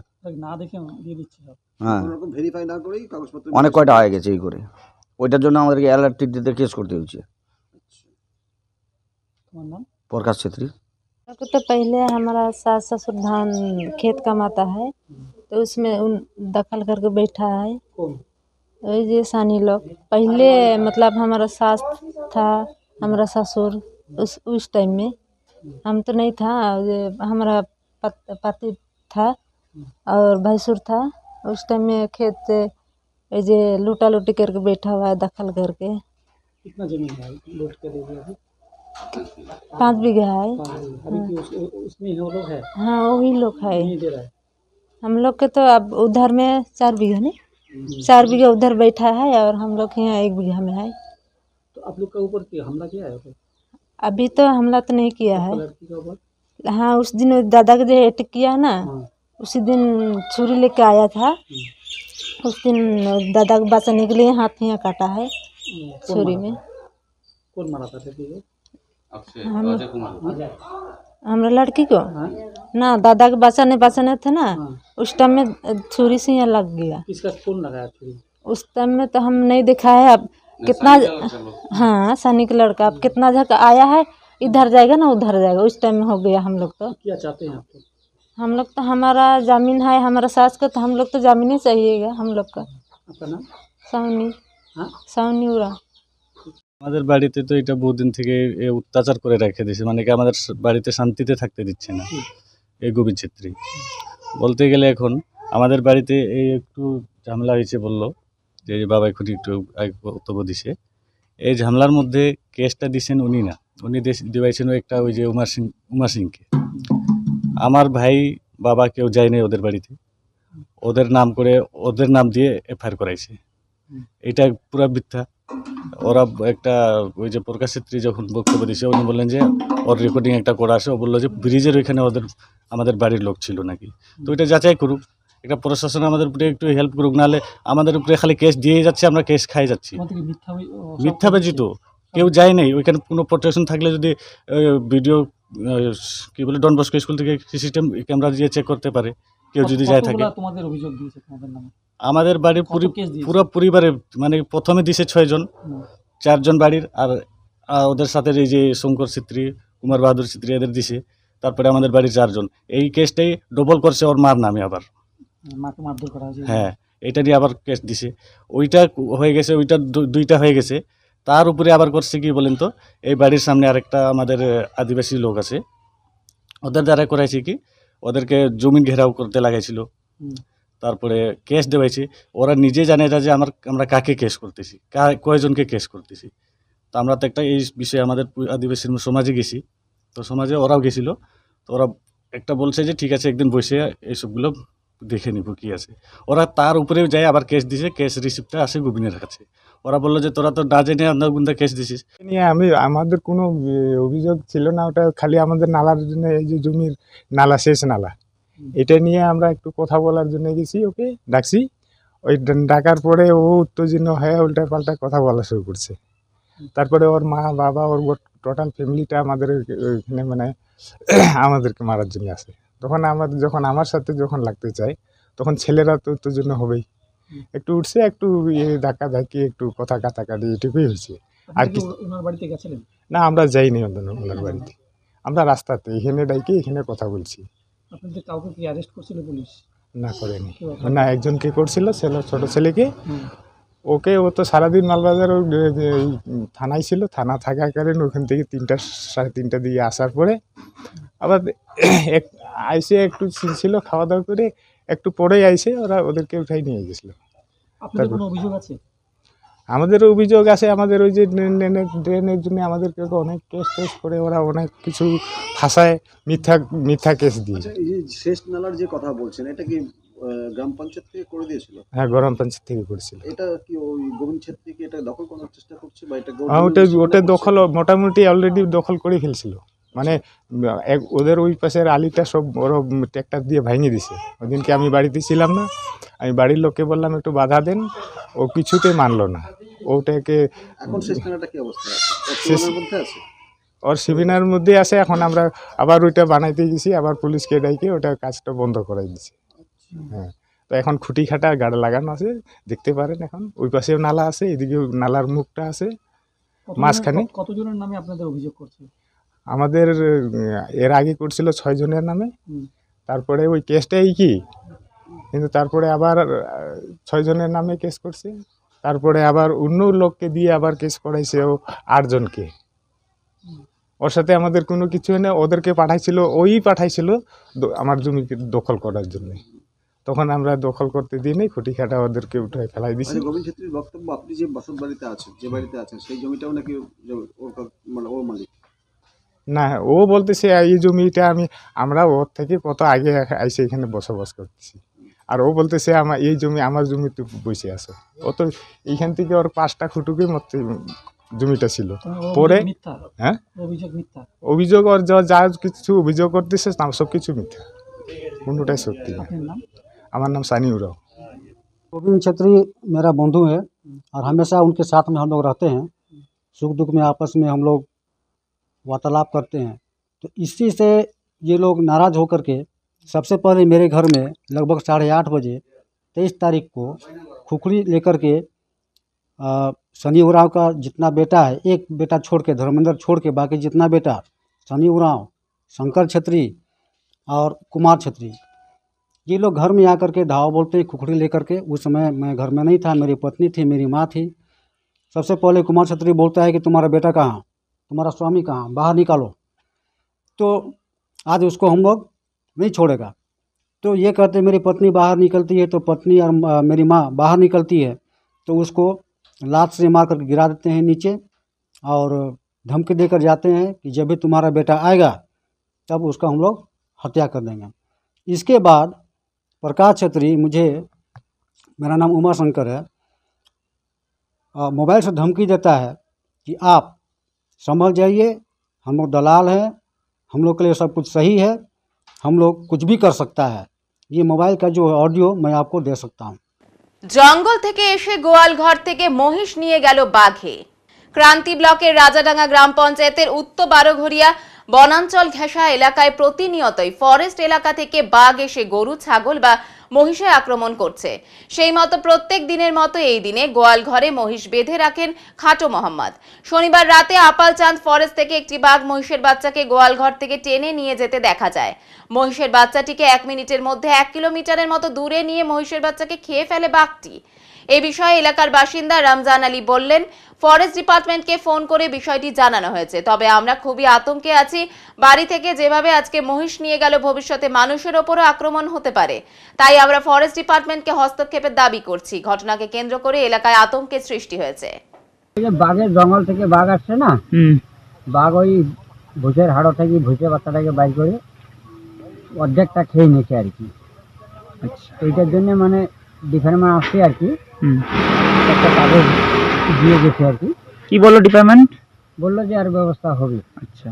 না দেখে দিয়ে দিচ্ছে। হ্যাঁ, কোনো ভেরিফাই না করেই কাগজপত্র অনেক কয়টা হয়ে গেছে এই করে। ওইটার জন্য আমাদেরকে অ্যালার্ট দিতে কেস করতে হচ্ছে। তোমার नाम? प्रकाश छेत्री। तो पहले हमारा सास ससुर धान खेत कमाता है, तो उसमें उन दखल करके बैठा है। वही जे सानी लोग पहले, मतलब हमारा सास था, हमारा ससुर उस टाइम में, हम तो नहीं था, हमारा पति था और भैंसुर था। उस टाइम में खेत जे लूटा लूटी करके बैठा हुआ है, दखल करके। कितना जमीन है लूट के दे दिया? 5 बीघा है। उसमें वो लोग है? हाँ, वही लोग है। नहीं दे रहा है। हम लोग के तो अब उधर में 4 बीघा नहीं, 4 बीघा उधर बैठा है और हम लोग यहाँ 1 बीघा में है। तो आप लोग का ऊपर हमला किया है? अभी तो हमला तो नहीं किया है। लड़की का ऊपर? हाँ, उस दिन दादा के जो अटैक किया ना, उसी दिन छुरी लेके आया था। उस दिन दादा को बचाने के लिए हाथ यहाँ काटा है छुरी में। कौन मारा था? हमारा लड़की को ना, दादा के बचाने थे ना, उस टाइम में छुरी से यहाँ लग गया। किसका कौन लगाया छुरी? उस टाइम में तो हम नहीं देखा है। अब कितना, हाँ, सनी का लड़का, अब कितना झक आया है, इधर जाएगा ना उधर जाएगा, उस टाइम में हो गया। हम लोग तो क्या चाहते हैं आप? हम लोग तो, हमारा जमीन है, हमारा सास का, तो हम लोग तो जमीन ही चाहिएगा हम लोग का। आपका नाम? सावनी। सावनी उड़ा। আমাদের বাড়িতে তো এটা বহুদিন থেকে অত্যাচার করে রেখে দিয়েছে, মানে কি আমাদের বাড়িতে শান্তিতে থাকতে দিচ্ছে না এই গোবিন্দ ছেত্রী। বলতে গেলে এখন আমাদের বাড়িতে এই একটু ঝামেলা হয়েছে বললো, যে বাবা এখন একটু বক্তব্য দিছে। এই ঝামেলার মধ্যে কেসটা দিছেন উনি না, উনি দিবাইছেন একটা ওই যে উমা সিংকে। আমার ভাই বাবা কেউ যায়নি ওদের বাড়িতে, ওদের নাম করে ওদের নাম দিয়ে এফআইআর করাইছে। এটা পুরা মিথ্যা। ওরা একটা ওই যে প্রকাশ ছেত্রী যখন বক্তব্য দিছে, উনি বললেন যে ওর রেকর্ডিং একটা করা আছে, ও বললো যে ব্রিজের ওইখানে আমাদের বাড়ির লোক ছিল নাকি। তো এটা যাচাই করুক, এটা প্রশাসন আমাদের উপরে একটু হেল্প করুক, নাহলে আমাদের উপরে খালি কেস দিয়ে যাচ্ছে, আমরা কেস খাই যাচ্ছি। মিথ্যাবাজি তো কেউ যায় নাই ওইখানে। কোনো প্রোটেকশন থাকলে যদি ভিডিও কি বলে ডন বস্কো স্কুল থেকে সিস্টেম ক্যামেরা দিয়ে চেক করতে পারে, কেউ যদি যায় থাকে। আমাদের বাড়ির পুরো পরিবারে, মানে প্রথমে দিছে 6 জন, 4 জন বাড়ির, আর ওদের সাথে এই যে শঙ্কর ছিত্রী, কুমার বাহাদুর ছিত্রী, এদের দিছে। তারপরে আমাদের বাড়ির 4 জন। এই কেসটাই ডবল করছে ওর মার নামে আবার। হ্যাঁ, এটা নিয়ে আবার কেস দিছে। ওইটা হয়ে গেছে, ওইটা 2টা হয়ে গেছে। তার উপরে আবার করছে কি বলেন তো, এই বাড়ির সামনে আরেকটা আমাদের আদিবাসী লোক আছে, ওদের দ্বারা করাইছে কি, ওদেরকে জমি ঘেরাও করতে লাগাইছিল, তারপরে কেস দেওয়াইছি। ওরা নিজে জানে না যে আমরা কাকে কেস করতেছি, কয়জনকে কেস করতেছি। তো আমরা তো একটা এই বিষয়ে আমাদের আদিবাসী সমাজে গেছি, তো সমাজে ওরাও গেছিল। তো ওরা একটা বলছে যে ঠিক আছে একদিন বসে এইসবগুলো দেখে নিব কি আছে। ওরা তার উপরেও যায় আবার কেস দিছে, কেস রিসিপ্টটা আসে গোবিনের কাছে। ওরা বললো যে তোরা তো না জেনে আন্দার গুন্দা কেস দিছিস। নিয়ে আমাদের কোনো অভিযোগ ছিল না, ওটা খালি আমাদের নালার জন্য, এই যে জমির নালা, শেষ নালা, এটা নিয়ে আমরা একটু কথা বলার জন্য গেছি, ওকে ডাকছি। ওই ডাকার পরে ও উত্তেজিত হয়ে উল্টা পাল্টা কথা বলা শুরু করছে। তারপরে ওর মা বাবা, ওর টোটাল ফ্যামিলিটা আমাদের ওইখানে মানে আমাদেরকে মারার জন্য আসে। যখন আমার সাথে লাগতে চায়, তখন ছেলেরা তো উত্তেজিত হবেই। একটু উঠছে, একটু ধাক্কা ধাক্কি, একটু কথা কাটাকাটি, এটুকুই হয়েছে। আর কি ওনার বাড়িতে গেছিলেন? না, আমরা যাইনি ওনার বাড়িতে, আমরা রাস্তাতে এখানে ডাইকে এখানে কথা বলছি। আপনাদের কাউকে কি অ্যারেস্ট করছিল পুলিশ? না, করেনি। না, একজনকে করছিল, ছোট ছেলেকে। ওকে, ও তো সারাদিন মালবাজার থানায় ছিল, থানা থাকাকালীন ওখান থেকে 3টা সাড়ে 3টার দিকে আসার পরে আবার আইসে একটু ছিল, খাওয়া দাওয়া করে একটু পরেই আইসে ওরা ওদেরকে উঠাই নিয়ে গেছিলো। আপনাদের কোনো অভিযোগ আছে? আমাদেরও অভিযোগ আছে। আমাদের ওই যে ড্রেনের জন্য আমাদেরকে অনেক কেস করে, ওরা অনেক কিছু ভাষায় মিথ্যা কেস দিয়ে। এই যে শেষ নালার যে কথা বলছেন, এটা কি গ্রাম পঞ্চায়েত থেকে করে দিয়েছিল? হ্যাঁ, গ্রাম পঞ্চায়েত থেকে করেছিল। এটা কি ওই গোবিন্দ ছেত্রী কি এটা দখল করার চেষ্টা করছে বা এটা? ওটা দখল মোটামুটি অলরেডি দখল করে ফেলছিল। মানে ওদের ওই পাশের আলিটা সব ওরা ট্র্যাক্টর দিয়ে ভেঙে দিছে। ওদিনকে আমি বাড়িতে ছিলাম না, আমি বাড়ির লোককে বললাম একটু বাধা দেন, ও কিছুতে মানলো না। ওটাকে এখন শেষ নালাটা কি অবস্থা আছে? ওর শিবিনার মধ্যে আছে। এখন আমরা আবার ওইটা বানাইতে গেছি, আবার পুলিশকে ডাইকে ওটা কাজটা বন্ধ করাই দিছি। হ্যাঁ, তো এখন খুঁটি খাটা গাড়া লাগানো আছে, দেখতে পারেন। এখন ওই পাশেও নালা আছে, এদিকে নালার মুখটা আছে মাঝখানে। কতজনের নামে আপনাদের অভিযোগ করছে? আমাদের এর আগে করছিল 6 জনের নামে, তারপরে ওই কেসটাই কি, কিন্তু তারপরে আবার 6 জনের নামে কেস করছে। তারপরে আবার অন্য লোককে দিয়ে আবার কেস করাইছে ও 8 জনকে। ওর সাথে আমাদের কোনো কিছু নেই, ওদেরকে পাঠাইছিল আমার জমি দখল করার জন্য। তখন আমরা দখল করতে দিই নাই, খুঁটি খাটা ওদেরকে উঠে ফেলাই দিছি। গোবিন্দ ছেত্রীর বক্তব্য, আপনি যে বসত বাড়িতে আছেন, যে বাড়িতে আছেন, সেই জমিটাও নাকি ওর মালিক? না, ও বলতেছে এই জমিটা আমরা ওর থেকে কত আগে আইসে এখানে বসবাস করতেছি, আর ও বলতেছে এই জমি আমার জমি, তো বসে আছে। ও তো এইখান থেকে ওর 5টা খুঁটুকে মতো জমিটা ছিল। পরে হ্যাঁ, অভিযোগ ওর যা কিছু অভিযোগ করতেছে সব কিছু মিথ্যা, কোনোটাই সত্যি না। আমার नाम सानी उराव। गोविंद छेत्री मेरा बंधु है और हमेशा उनके साथ में हम लोग रहते हैं, सुख दुख में आपस में हम लोग वार्तालाप करते हैं। तो इसी से ये लोग नाराज़ होकर के सबसे पहले मेरे घर में लगभग 8:30 बजे 23 तारीख को खुखड़ी लेकर के सनी उराव का जितना बेटा है, एक बेटा छोड़ के, धर्मेंद्र छोड़ के, बाकी जितना बेटा सनी उराव, शंकर छेत्री और कुमार छेत्री, ये लोग घर में आकर के धावा बोलते हैं खुखड़ी लेकर के। उस समय मैं घर में नहीं था, मेरी पत्नी थी, मेरी माँ थी। सबसे पहले कुमार छेत्री बोलता है कि तुम्हारा बेटा कहाँ, तुम्हारा स्वामी कहाँ, बाहर निकालो। तो आज उसको हम लोग नहीं छोड़ेगा। तो ये कहते मेरी पत्नी बाहर निकलती है, तो पत्नी और मेरी माँ बाहर निकलती है, तो उसको लात से मार कर गिरा देते हैं नीचे और धमकी देकर जाते हैं कि जब भी तुम्हारा बेटा आएगा तब उसका हम लोग हत्या कर देंगे। इसके बाद प्रकाश छेत्री, मेरा नाम उमा शंकर है, मोबाइल से धमकी देता है कि आप संभल जाइए, हम लोग दलाल हैं, हम लोग के लिए सब कुछ सही है, हम लोग कुछ भी कर सकता है। ये मोबाइल का जो ऑडियो मैं आपको दे सकता हूँ। জঙ্গল থেকে এসে গোয়াল ঘর থেকে মহিষ নিয়ে গেল বাঘে। ক্রান্তি ব্লকের রাজাডাঙ্গা গ্রাম পঞ্চায়েতের উত্তর বারোঘরিয়া বনাঞ্চল ঘেঁষা এলাকায় প্রতিনিয়তই ফরেস্ট এলাকা থেকে বাঘ এসে গরু, ছাগল বা মহিষে আক্রমণ করছে। সেই মতো প্রত্যেক দিনের মতো এই দিনে গোয়াল ঘরে মহিষ বেঁধে রাখেন খাটো মোহাম্মদ। শনিবার রাতে আপালচাঁদ ফরেস্ট থেকে একটি বাঘ মহিষের বাচ্চাকে গোয়াল ঘর থেকে টেনে নিয়ে যেতে দেখা যায়। মহিষের বাচ্চাটিকে 1 মিনিটের মধ্যে 1 কিলোমিটারের মতো দূরে নিয়ে মহিষের বাচ্চাকে খেয়ে ফেলে বাঘটি। এ বিষয়ে এলাকার বাসিন্দা রমজান আলী বললেন, ফরেস্ট ডিপার্টমেন্টকে ফোন করে বিষয়টি জানানো হয়েছে, তবে আমরা খুবই আতঙ্কে আছি। বাড়ি থেকে যেভাবে আজকে মহিষ নিয়ে গেল, ভবিষ্যতে মানুষের ওপরও আক্রমণ হতে পারে, তাই আমরা ফরেস্ট ডিপার্টমেন্টকে হস্তক্ষেপের দাবি করছি। ঘটনাকে কেন্দ্র করে এলাকায় আতঙ্কের সৃষ্টি হয়েছে। বাঘের জঙ্গল থেকে বাঘ আসছে না, বাঘ ওই ভুষের হাড় থেকে ভুষে বাচ্চাটাকে বাইর করে অর্ধেকটা খেয়ে নিয়েছে আর কি। এইটার জন্য মানে ডিপার্টমেন্ট আসছে আর কি, একটা কাগজ দিয়ে গেছে আর কি। কি বললো ডিপার্টমেন্ট? বললো যে আর ব্যবস্থা হবে। আচ্ছা,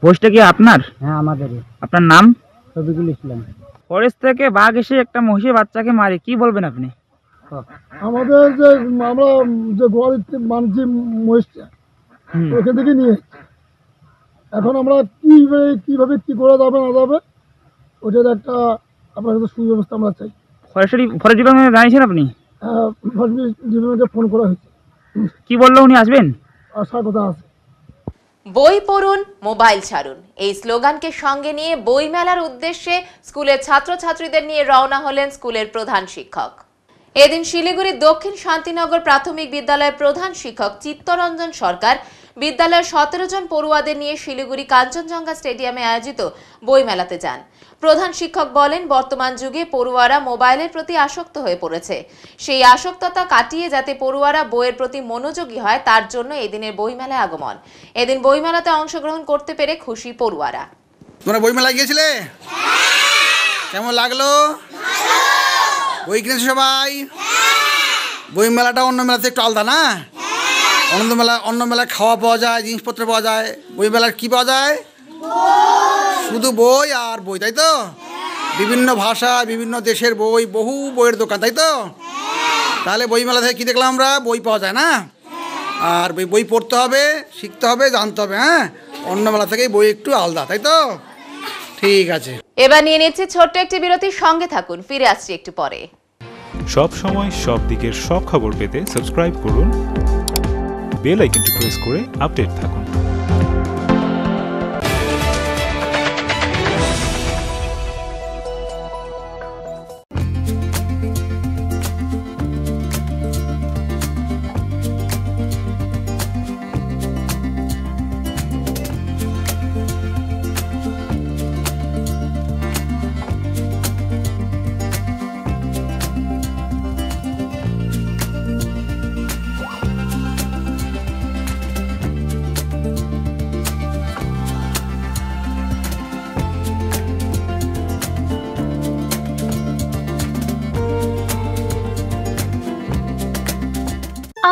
ভোজটা কি আপনার? হ্যাঁ আমাদেরই। আপনার নাম? শফিকুল ইসলাম। ফরেস্ট থেকে বাঘ এসে একটা মহিষের বাচ্চাকে মারে, কি বলবেন আপনি? আমাদের যে আমরা যে গোয়ালিতে মানছি মহিষটা ওখান থেকে নিয়ে, এখন আমরা কিভাবে কি করা যাবে না যাবে ওটার একটা আপনার কাছে সুব্যবস্থা আমরা চাই। ফরেস্ট ডিপার্টমেন্টে জানিয়েছেন আপনি? ফরেস্ট ডিপার্টমেন্টে ফোন করা হয়েছে। কি বললো উনি আসবেন? আসার কথা আছে। বই পড়ুন, মোবাইল ছাড়ুন, এই স্লোগানকে সঙ্গে নিয়ে বই মেলার উদ্দেশ্যে স্কুলের ছাত্রছাত্রীদের নিয়ে রওনা হলেন স্কুলের প্রধান শিক্ষক। এদিন শিলিগুড়ির দক্ষিণ শান্তিনগর প্রাথমিক বিদ্যালয়ের প্রধান শিক্ষক চিত্তরঞ্জন সরকার বিদ্যালয়ের 17 জন পড়ুয়াদের নিয়ে শিলিগুড়ি কাঞ্চনজঙ্ঘা স্টেডিয়ামে আয়োজিত বই মেলাতে যান। প্রধান শিক্ষক বলেন, বর্তমান যুগে পড়ুয়ারা মোবাইলের প্রতি আসক্ত হয়ে পড়েছে। সেই আসক্ততা কাটিয়ে যাতে পড়ুয়ারা বইয়ের প্রতি মনোযোগী হয়, তার জন্য এদিনের বইমেলায় আগমন। এদিন বইমেলাতে অংশগ্রহণ করতে পেরে খুশি পড়ুয়ারা। তোমরা বইমেলায় গিয়েছিলে? কেমন লাগলো? বই কিনেছো সবাই? বই মেলাটা অন্য মেলাতে একটু আলাদা না? অন্য মেলায় খাওয়া পাওয়া যায়, জিনিসপত্র পাওয়া যায়। বই মেলার কি পাওয়া যায়? শুধু বই আর বই, তাই তো? বিভিন্ন ভাষা, বিভিন্ন দেশের বই, বহু বইয়ের দোকান, তাই তো? তাহলে বই মেলা থেকে কী দেখলাম আমরা? বই পাওয়া যায় না? আর বই পড়তে হবে, শিখতে হবে, জানতে হবে। হ্যাঁ, অন্য মেলা থেকেই বই একটু আলাদা, তাই তো? ঠিক আছে, এবার নিয়ে নিচ্ছে ছোট্ট একটি বিরতির, সঙ্গে থাকুন, ফিরে আসছি একটু পরে। সব সময় সব দিকের সব খবর পেতে সাবস্ক্রাইব করুন, বেল আইকনটি প্রেস করে আপডেট থাকুন।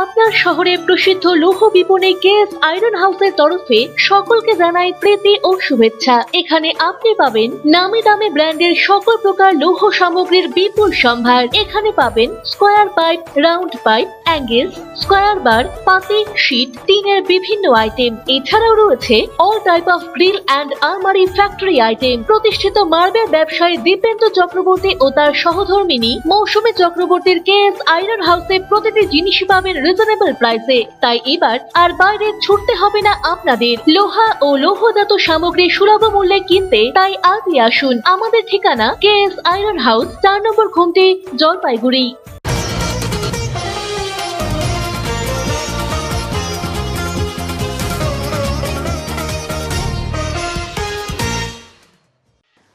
আপনার শহরে প্রসিদ্ধ লৌহ বিপণী কেএস আয়রন হাউসের তরফে সকলকে জানাই প্রীতি ও শুভেচ্ছা। এখানে আপনি পাবেন নামি দামি ব্র্যান্ডের সকল প্রকার লৌহ সামগ্রীর বিপুল সম্ভার। এখানে পাবেন square pipe, round pipe, angle, square bar, পাতি, শীট, টিনের বিভিন্ন আইটেম। এছাড়াও রয়েছে all type of grill and আলমারি ফ্যাক্টরি আইটেম। প্রতিষ্ঠিত মার্বেল ব্যবসায়ী দীপেন্দ্র চক্রবর্তী ও তার সহধর্মিনী মৌসুমী চক্রবর্তীর কেএস আয়রন হাউসে প্রতিটি জিনিসই পাবেন রিজনেবল প্রাইসে। তাই এবার আর বাইরে ছুটতে হবে না আপনাদের। লোহা ও লৌহজাত সামগ্রী সুলভ মূল্যে কিনতে তাই আজই আসুন। আমাদের ঠিকানা কেএস আয়রন হাউস, 4 নম্বর ঘুমটি, জলপাইগুড়ি।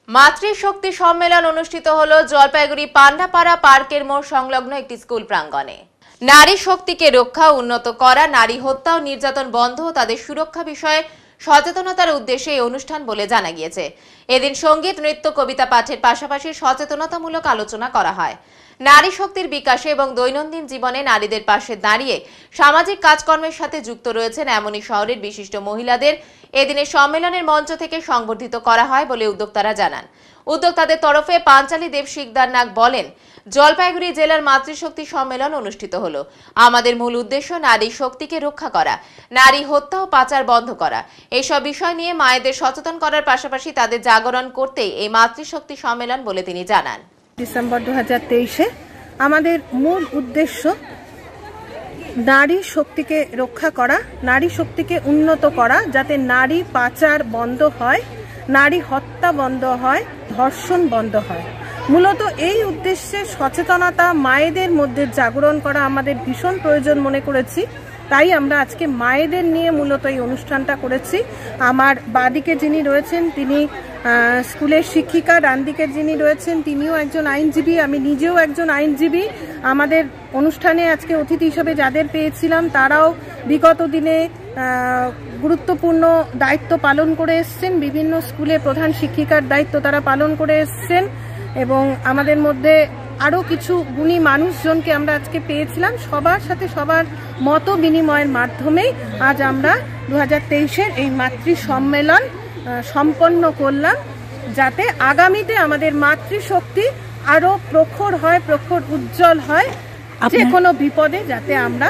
মাতৃশক্তি সম্মেলন অনুষ্ঠিত হলো জলপাইগুড়ি পান্ডাপাড়া পার্কের মোড় সংলগ্ন একটি স্কুল প্রাঙ্গণে। নারী শক্তিকে রক্ষা, উন্নত করা, নারী হত্যা ও নির্যাতন বন্ধ ও তাদের সুরক্ষা বিষয়ে সচেতনতার উদ্দেশ্যে এই অনুষ্ঠান বলে জানা গিয়েছে। এদিন সঙ্গীত, নৃত্য, কবিতা পাঠের পাশাপাশি সচেতনতামূলক আলোচনা করা হয়। নারী শক্তির বিকাশে এবং দৈনন্দিন জীবনে নারীদের পাশে দাঁড়িয়ে সামাজিক কাজকর্মের সাথে যুক্ত রয়েছেন এমনই শহরের বিশিষ্ট মহিলাদের এদিনের সম্মেলনের মঞ্চ থেকে সংবর্ধিত করা হয় বলে উদ্যোক্তারা জানান। উদ্যোক্তাদের তরফে পাঞ্চালী দেব শিকদার নাগ বলেন, জলপাইগুড়ি জেলার মাতৃশক্তি সম্মেলন অনুষ্ঠিত হলো। আমাদের মূল উদ্দেশ্য নারী শক্তিকে রক্ষা করা, নারী হত্যা ও পাচার বন্ধ করা। এইসব বিষয় নিয়ে মায়েদের সচেতন করার পাশাপাশি তাদের জাগরণ করতেই এই মাতৃশক্তি সম্মেলন বলে তিনি জানান। ডিসেম্বর 2023-এ আমাদের মূল উদ্দেশ্য নারী শক্তিকে রক্ষা করা, নারী শক্তিকে উন্নত করা, যাতে নারী পাচার বন্ধ হয়, নারী হত্যা বন্ধ হয়, ধর্ষণ বন্ধ হয়। মূলত এই উদ্দেশ্যে সচেতনতা মায়েদের মধ্যে জাগরণ করা আমাদের ভীষণ প্রয়োজন মনে করেছি। তাই আমরা আজকে মায়েদের নিয়ে মূলত এই অনুষ্ঠানটা করেছি। আমার বাদিকে যিনি রয়েছেন তিনি স্কুলের শিক্ষিকা, ডান দিকে যিনি রয়েছেন তিনিও একজন আইনজীবী, আমি নিজেও একজন আইনজীবী। আমাদের অনুষ্ঠানে আজকে অতিথি হিসেবে যাদের পেয়েছিলাম তারাও বিগত দিনে গুরুত্বপূর্ণ দায়িত্ব পালন করে এসছেন, বিভিন্ন স্কুলে প্রধান শিক্ষিকার দায়িত্ব তারা পালন করে এসছেন এবং আমাদের মধ্যে আরও কিছু গুণী মানুষজনকে আমরা আজকে পেয়েছিলাম। সবার সাথে সবার মত বিনিময়ের মাধ্যমেই আজ আমরা 2023-এর এই মাতৃ সম্মেলন সম্পন্ন করলাম, যাতে আগামীতে আমাদের মাতৃশক্তি আরও প্রখর হয়, প্রখর উজ্জ্বল হয়, যে কোনো বিপদে যাতে আমরা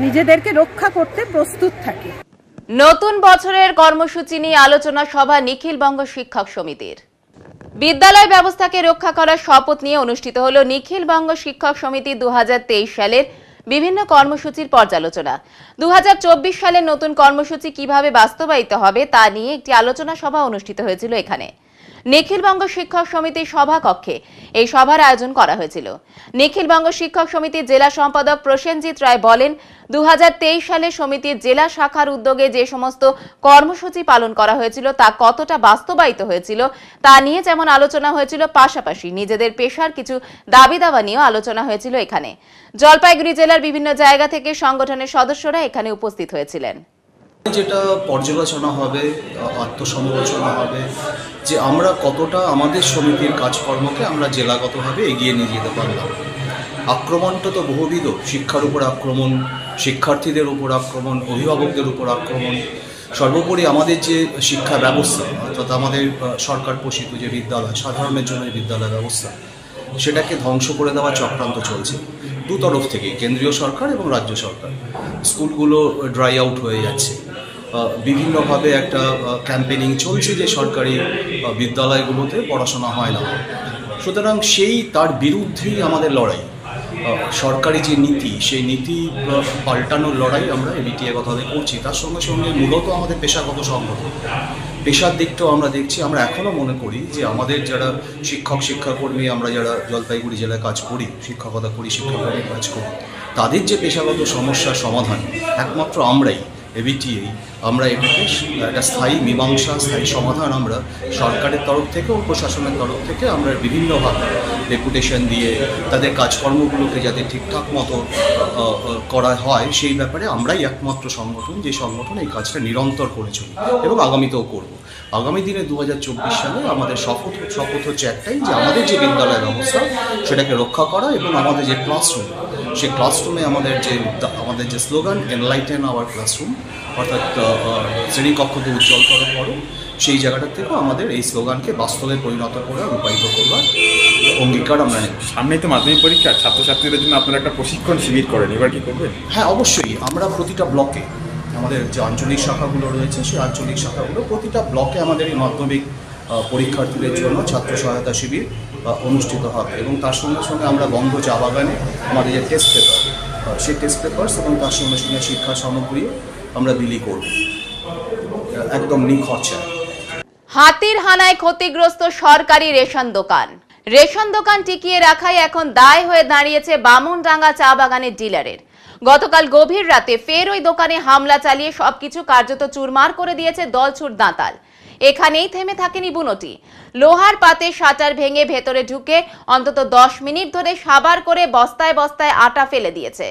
নিজেদেরকে রক্ষা করতে প্রস্তুত থাকি। নতুন বছরের কর্মসূচি নিয়ে আলোচনা সভা নিখিল বঙ্গ শিক্ষক সমিতির। বিদ্যালয় ব্যবস্থাকে রক্ষা করার শপথ নিয়ে অনুষ্ঠিত হলো নিখিল বঙ্গ শিক্ষক সমিতি 2023 সালের বিভিন্ন কর্মসূচির পর্যালোচনা। 2024 সালের নতুন কর্মসূচি কিভাবে বাস্তবায়িত হবে তা নিয়ে একটি আলোচনা সভা অনুষ্ঠিত হয়েছিল এখানে নিখিল বঙ্গ শিক্ষক সমিতির সভাকক্ষে। এই সভার আয়োজন করা হয়েছিল। নিখিল বঙ্গ শিক্ষক সমিতির জেলা সম্পাদক প্রসেনজিৎ রায় বলেন, 2023 সালে সমিতির জেলা শাখার উদ্যোগে যে সমস্ত কর্মসূচি পালন করা হয়েছিল তা কতটা বাস্তবায়িত হয়েছিল তা নিয়ে যেমন আলোচনা হয়েছিল, পাশাপাশি নিজেদের পেশার কিছু দাবি দাওয়া নিয়েও আলোচনা হয়েছিল এখানে। জলপাইগুড়ি জেলার বিভিন্ন জায়গা থেকে সংগঠনের সদস্যরা এখানে উপস্থিত হয়েছিলেন। যেটা পর্যালোচনা হবে, আত্মসমালোচনা হবে যে আমরা কতটা আমাদের সমিতির কাজকর্মকে আমরা জেলাগতভাবে এগিয়ে নিয়ে যেতে পারলাম। আক্রমণটা তো বহুবিধ, শিক্ষার উপর আক্রমণ, শিক্ষার্থীদের উপর আক্রমণ, অভিভাবকদের উপর আক্রমণ, সর্বোপরি আমাদের যে শিক্ষা ব্যবস্থা অর্থাৎ আমাদের সরকার পোষিত যে বিদ্যালয়, সাধারণের জন্য বিদ্যালয় ব্যবস্থা, সেটাকে ধ্বংস করে দেওয়ার চক্রান্ত চলছে দু তরফ থেকে, কেন্দ্রীয় সরকার এবং রাজ্য সরকার। স্কুলগুলো ড্রাই আউট হয়ে যাচ্ছে, বিভিন্নভাবে একটা ক্যাম্পেনিং চলছে যে সরকারি বিদ্যালয়গুলোতে পড়াশোনা হয় না। সুতরাং তার বিরুদ্ধেই আমাদের লড়াই। সরকারি যে নীতি, সেই নীতি পাল্টানোর লড়াই আমরা এবিটিএ কথাতে করছি। তার সঙ্গে সঙ্গে মূলত আমাদের পেশাগত সংগঠন, পেশার দিকটাও আমরা দেখছি। আমরা এখনও মনে করি যে আমাদের যারা শিক্ষাকর্মী, আমরা যারা জলপাইগুড়ি জেলায় কাজ করি, শিক্ষকতা করি, শিক্ষাকর্মীর কাজ করি, তাদের যে পেশাগত সমস্যার সমাধান একমাত্র আমরাই, এবিটিএ, আমরা এটাকে একটা স্থায়ী মীমাংসা, স্থায়ী সমাধান আমরা সরকারের তরফ থেকে ও প্রশাসনের তরফ থেকে আমরা বিভিন্নভাবে ডেপুটেশন দিয়ে তাদের কাজকর্মগুলোকে যাতে ঠিকঠাক মতো করা হয়, সেই ব্যাপারে আমরাই একমাত্র সংগঠন যে সংগঠন এই কাজটা নিরন্তর করে চলি এবং আগামীতেও করব। আগামী দিনে 2024 সালে আমাদের শপথ হচ্ছে একটাই, যে আমাদের যে বিদ্যালয় ব্যবস্থা সেটাকে রক্ষা করা এবং আমাদের যে ক্লাসরুম, সেই ক্লাসরুমে আমাদের যে স্লোগান এনলাইটেন আওয়ার ক্লাসরুম, অর্থাৎ শ্রেণীকক্ষকে উজ্জ্বল করা করো, সেই জায়গাটা থেকেও আমাদের এই স্লোগানকে বাস্তবে পরিণত করা, রূপায়িত করবার অঙ্গীকার আমরা নেব। সামনেই তো মাধ্যমিক পরীক্ষা, ছাত্রছাত্রীদের জন্য আপনারা একটা প্রশিক্ষণ শিবির করেন, এবার কি করবেন? হ্যাঁ, অবশ্যই। আমরা প্রতিটা ব্লকে, আমাদের যে আঞ্চলিক শাখাগুলো রয়েছে সেই আঞ্চলিক শাখাগুলো প্রতিটা ব্লকে আমাদের এই মাধ্যমিক পরীক্ষার্থীদের জন্য ছাত্র সহায়তা শিবির অনুষ্ঠিত হবে এবং তার সঙ্গে সঙ্গে আমরা বন্ধ চা বাগানে আমাদের যে টেস্ট পেপার, সেই টেস্ট পেপার্স এবং তার সঙ্গে সঙ্গে শিক্ষা সামগ্রী আমরা বিলি করব একদম নিখরচায়। হাতির হানায় ক্ষতিগ্রস্ত সরকারি রেশন দোকান। রেশন দোকান টিকিয়ে রাখাই এখন দায় হয়ে দাঁড়িয়েছে বামুনডাঙ্গা চা বাগানের ডিলারের। গতকাল গভীর রাতে ফের ওই দোকানে হামলা চালিয়ে সবকিছু কার্যত চুরমার করে দিয়েছে দলছুট দাঁতাল। এখানেই থেমে থাকেনি বুনোটি। লোহার পাতে শাটার ভেঙে ভেতরে ঢুকে অন্তত 10 মিনিট ধরে সাবার করে বস্তায় বস্তায় আটা ফেলে দিয়েছে।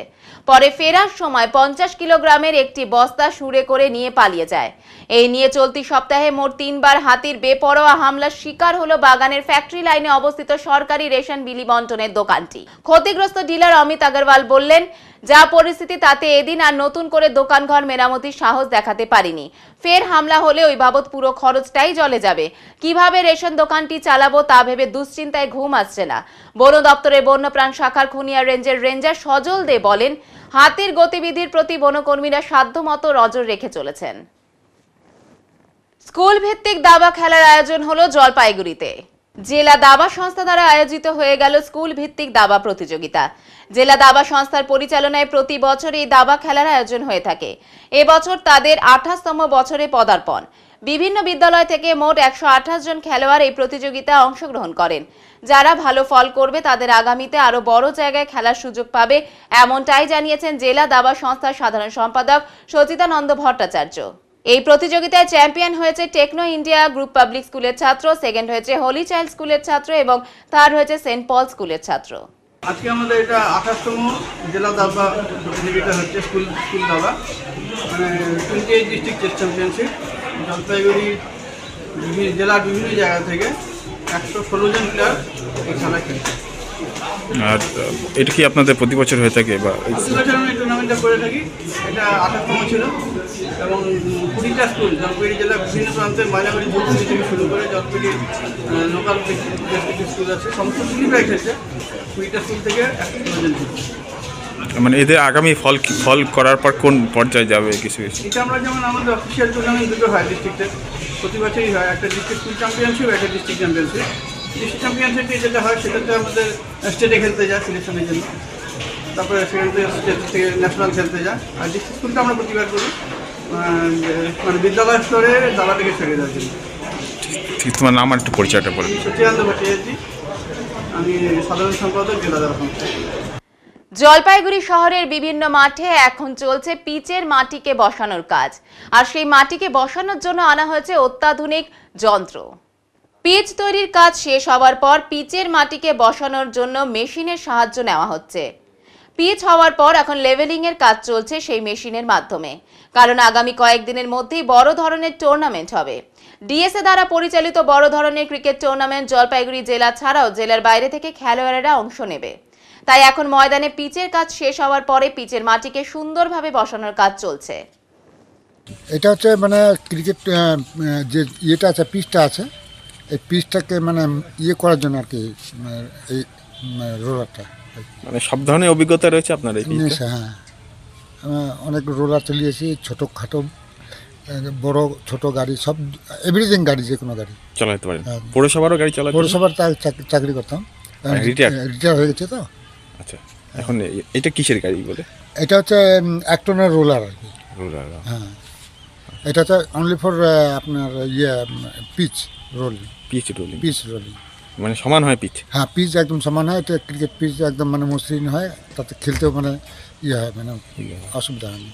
পরে ফেরার সময় 50 কিলোগ্রামের একটি বস্তা সুরে করে নিয়ে পালিয়ে যায়। এই নিয়ে চলতি সপ্তাহে মোট 3 বার হাতির বেপরোয়া হামলার শিকার হলো বাগানের ফ্যাক্টরি লাইনে অবস্থিত সরকারি রেশন বিলি বন্টনের দোকানটি। ক্ষতিগ্রস্ত ডিলার অমিত আগরওয়াল বললেন, যা পরিস্থিতি তাতে এদিন আর নতুন করে দোকানঘর মেরামতির সাহস দেখাতে পারিনি। ফের হামলা হলে ওই বাবদ পুরো খরচটাই জলে যাবে। কিভাবে রেশন দোকানটি চালাবো তা ভেবে দুশ্চিন্তায় ঘুম আসছে না। বন দপ্তরের বন্যপ্রাণ শাখার খুনিয়া রেঞ্জের রেঞ্জার সজল দে বলেন, হাতির গতিবিধির প্রতি বনকর্মীরা সাধ্যমতো নজর রেখে চলেছেন। স্কুল ভিত্তিক দাবা খেলার আয়োজন হলো জলপাইগুড়িতে। জেলা দাবা সংস্থা দ্বারা আয়োজিত হয়ে গেল স্কুল ভিত্তিক দাবা প্রতিযোগিতা। জেলা দাবা সংস্থার পরিচালনায় প্রতি বছর এই দাবা খেলার আয়োজন হয়ে থাকে। এবছর তাদের 28তম বছরে পদার্পণ। বিভিন্ন বিদ্যালয় থেকে মোট 128 জন খেলোয়াড় এই প্রতিযোগিতায় অংশগ্রহণ করেন। যারা ভালো ফল করবে তাদের আগামীতে আরো বড় জায়গায় খেলার সুযোগ পাবে, এমনটাই জানিয়েছেন জেলা দাবা সংস্থার সাধারণ সম্পাদক সচিদানন্দ ভট্টাচার্য। এই প্রতিযোগিতায় চ্যাম্পিয়ন হয়েছে টেকনো ইন্ডিয়া গ্রুপ পাবলিক স্কুলের ছাত্র, সেকেন্ড হয়েছে হোলি চাইল্ড স্কুলের ছাত্র এবং থার্ড হয়েছে সেন্ট পল স্কুলের ছাত্র। আজকে আমাদের এটা 28তম জেলা দাবা প্রতিযোগিতা হচ্ছে, স্কুল দাবা, মানে 28 ডিস্ট্রিক্ট চেস চ্যাম্পিয়নশিপ। জলপাইগুড়ি জেলার বিভিন্ন জায়গা থেকে 116 জন প্লেয়ার এই খেলা খেলছে। আর এটা কি আপনাদের প্রতি বছর হয়ে থাকে বা প্রতি বছর আমরা এই টুর্নামেন্টটা করে থাকি। এটা 28তম ছিল এবং 20টা স্কুল জলপাইগুড়ি জেলার বিভিন্ন প্রান্তের মাইনাবাড়ি জলপাইগুড়ি থেকে শুরু করে জলপাইগুড়ি লোকাল বেশ কিছু স্কুল আছে, সমস্ত স্কুলই প্রায় খেলছে। 20টা স্কুল থেকে 116 জন খেলছে। মানে এদের আগামী ফল করার পর কোন পর্যায়ে যাবে কিছু? এটা আমরা যেমন আমাদের অফিসিয়াল টুর্নামেন্ট দুটো হয় ডিস্ট্রিক্টের, প্রতি বছরই হয়, একটা ডিস্ট্রিক্ট স্কুল চ্যাম্পিয়নশিপ, একটা ডিস্ট্রিক্ট চ্যাম্পিয়নশিপ। ডিস্ট্রিক্ট চ্যাম্পিয়নশিপে যেটা হয় সেটাতে আমাদের স্টেটে খেলতে যায় সিলেকশনের জন্য, তারপরে সেখান থেকে স্টেট থেকে ন্যাশনাল খেলতে যায়। আর ডিস্ট্রিক্ট স্কুলটা আমরা প্রতিবার করি মানে বিদ্যালয় স্তরে দাবা থেকে ছেড়ে দেওয়ার জন্য। তোমার নাম আর একটু পরিচয়টা বলুন। সচিদানন্দ ভট্টাচার্য, আমি সাধারণ সম্পাদক জেলা দাবা সংস্থা। জলপাইগুড়ি শহরের বিভিন্ন মাঠে এখন চলছে পিচের মাটিকে বসানোর কাজ, আর সেই মাটিকে বসানোর জন্য আনা হয়েছে অত্যাধুনিক যন্ত্র। পিচ তৈরির কাজ শেষ হওয়ার পর পিচের মাটিকে বসানোর জন্য মেশিনের সাহায্য নেওয়া হচ্ছে। পিচ হওয়ার পর এখন লেভেলিং এর কাজ চলছে সেই মেশিনের মাধ্যমে, কারণ আগামী কয়েকদিনের মধ্যেই বড় ধরনের টুর্নামেন্ট হবে। ডিএসএ দ্বারা পরিচালিত বড় ধরনের ক্রিকেট টুর্নামেন্ট জলপাইগুড়ি জেলা ছাড়াও জেলার বাইরে থেকে খেলোয়াড়েরা অংশ নেবে। তাই এখন ময়দানে পিচের কাজ শেষ হওয়ার পরে পিচের মাটিকে সুন্দরভাবে বসানোর কাজ চলছে। এটা হচ্ছে মানে ক্রিকেট যে ইয়েটা আছে, পিচটা আছে, এই পিচটাকে মানে ইয়ে করার জন্য আর কি এই রোলারটা। মানে সব ধরনের অভিজ্ঞতা রয়েছে আপনার এই পিচে? হ্যাঁ, অনেক রোলার চালিয়েছি, ছোটোখাটো বড় ছোট গাড়ি সব, এভরিথিং গাড়ি, যে কোনো গাড়ি চালাতে পারেন। পৌরসভারও গাড়ি চালাতে? পৌরসভার চাকরি করতাম, রিটায়ার হয়ে গেছে তো। আচ্ছা, এখন এটা কিসের গাড়ি বলে? এটা হচ্ছে 1 টনের রোলার আর কি। রোলার, হ্যাঁ, এটা হচ্ছে অনলি ফর আপনার ইয়ে pitch rolling. Pitch rolling? Pitch rolling মানে সমান হয় পিচ? হ্যাঁ, পিচ একদম সমান হয়। এটা ক্রিকেট পিচ একদম মানে মসৃণ হয়, তাতে খেলতেও মানে ইয়ে হয়, মানে অসুবিধা হয় না।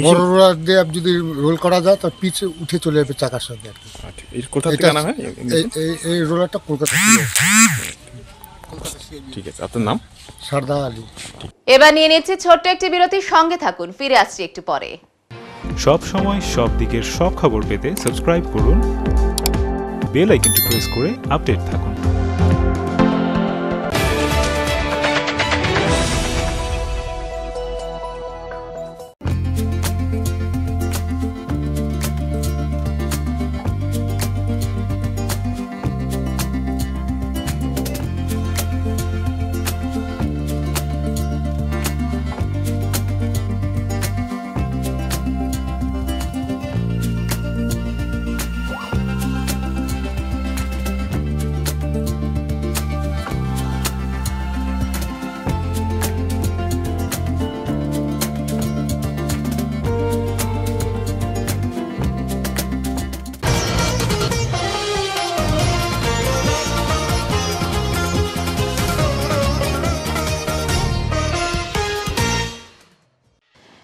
বড় রোলার দিয়ে যদি রোল করা যায় তো পিচ উঠে চলে যাবে চাকার সঙ্গে আর কি। কোথা থেকে আনা হয় এই রোলারটা? কলকাতা। ঠিক আছে, আপনার নাম? সারদা আলী। এবার নিয়ে নিচ্ছে ছোট্ট একটি বিরতির, সঙ্গে থাকুন, ফিরে আসছি একটু পরে। সব সময় সব দিকের সব খবর পেতে সাবস্ক্রাইব করুন, বেল আইকনটি প্রেস করে আপডেট থাকুন।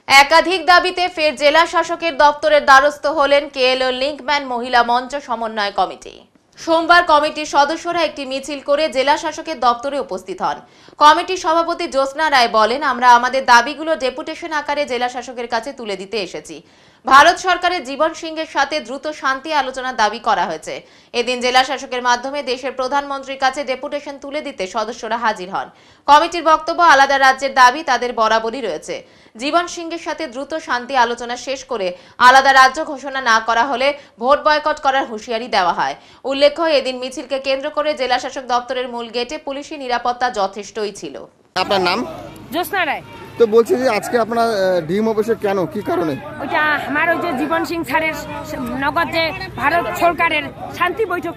একাধিক দাবিতে ফের জেলা শাসকের দপ্তরের দ্বারস্থ হলেন কেএলও লিংকম্যান মহিলা মঞ্চ সমন্বয় কমিটি। সোমবার কমিটির সদস্যরা একটি মিছিল করে জেলা শাসকের দপ্তরে উপস্থিত হন। কমিটির সভাপতি জ্যোৎস্না রায় বলেন, আমরা আমাদের দাবিগুলো ডেপুটেশন আকারে জেলা শাসকের কাছে তুলে দিতে এসেছি। ভারত সরকারের জীবন সিংহের সাথে দ্রুত শান্তি আলোচনার দাবি করা হয়েছে। এদিন জেলা শাসকের মাধ্যমে দেশের প্রধানমন্ত্রীর কাছে ডেপুটেশন তুলে দিতে সদস্যরা হাজির হন। কমিটির বক্তব্য, আলাদা রাজ্যের দাবি তাদের বরাবরই রয়েছে। জীবন সিংহের সাথে দ্রুত শান্তি আলোচনা শেষ করে আলাদা রাজ্য ঘোষণা না করা হলে ভোট বয়কট করার হুঁশিয়ারি দেওয়া হয়। উল্লেখ্য, এদিন মিছিলকে কেন্দ্র করে জেলা শাসক দপ্তরের মূল গেটে পুলিশি নিরাপত্তা যথেষ্টই ছিল। আপনার নাম? জ্যোৎস্না রায়। তো বলছি যে আজকে আপনারা ডিএম অফিসে কেন, কি কারণে? ওইটা আমার ওই যে জীবন সিং স্যারের নগদ যে ভারত সরকারের শান্তি বৈঠক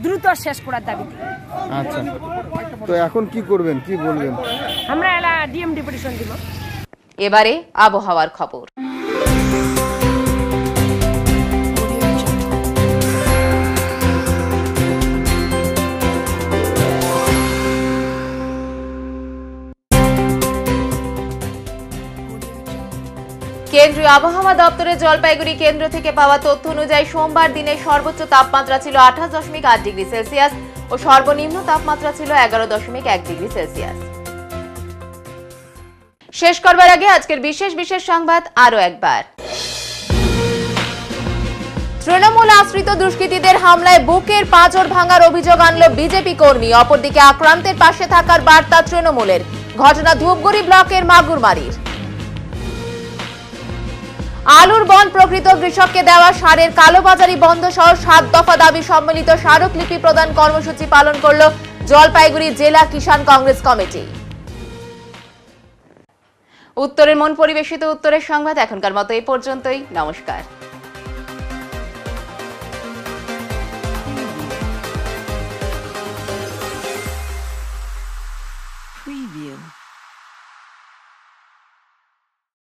দ্রুত শেষ করার দাবিতে। আচ্ছা, তো এখন কি করবেন, কি বলবেন? আমরা এলা ডিএম ডেপুটেশন দিব। এবারে আবহাওয়ার খবর। কেন্দ্রীয় আবহাওয়া দপ্তরের জলপাইগুড়ি কেন্দ্র থেকে পাওয়া তথ্য অনুযায়ী সোমবার দিনে সর্বোচ্চ তাপমাত্রা ছিল 28.8 ডিগ্রি সেলসিয়াস ও সর্বনিম্ন তাপমাত্রা ছিল 11.1 ডিগ্রি সেলসিয়াস। শেষ করবার আগে আজকের বিশেষ সংবাদ আরো একবার। তৃণমূল আশ্রিত দুষ্কৃতীদের হামলায় বুকের পাঁজর ভাঙার অভিযোগ আনল বিজেপি কর্মী। অপরদিকে আক্রান্তের পাশে থাকার বার্তা তৃণমূলের। ঘটনা ধূপগুড়ি ব্লকের মাগুরমারির। আলুর বন্ড প্রকৃত কৃষককে দেওয়া সারের কালোবাজারি বন্ধ সহ 7 দফা দাবি সম্মিলিত স্মারকলিপি প্রদান কর্মসূচি পালন করল জলপাইগুড়ি জেলা কিষাণ কংগ্রেস কমিটি। উত্তরের মন পরিবেশিত উত্তরের সংবাদ এখনকার মতো এই পর্যন্তই। নমস্কার।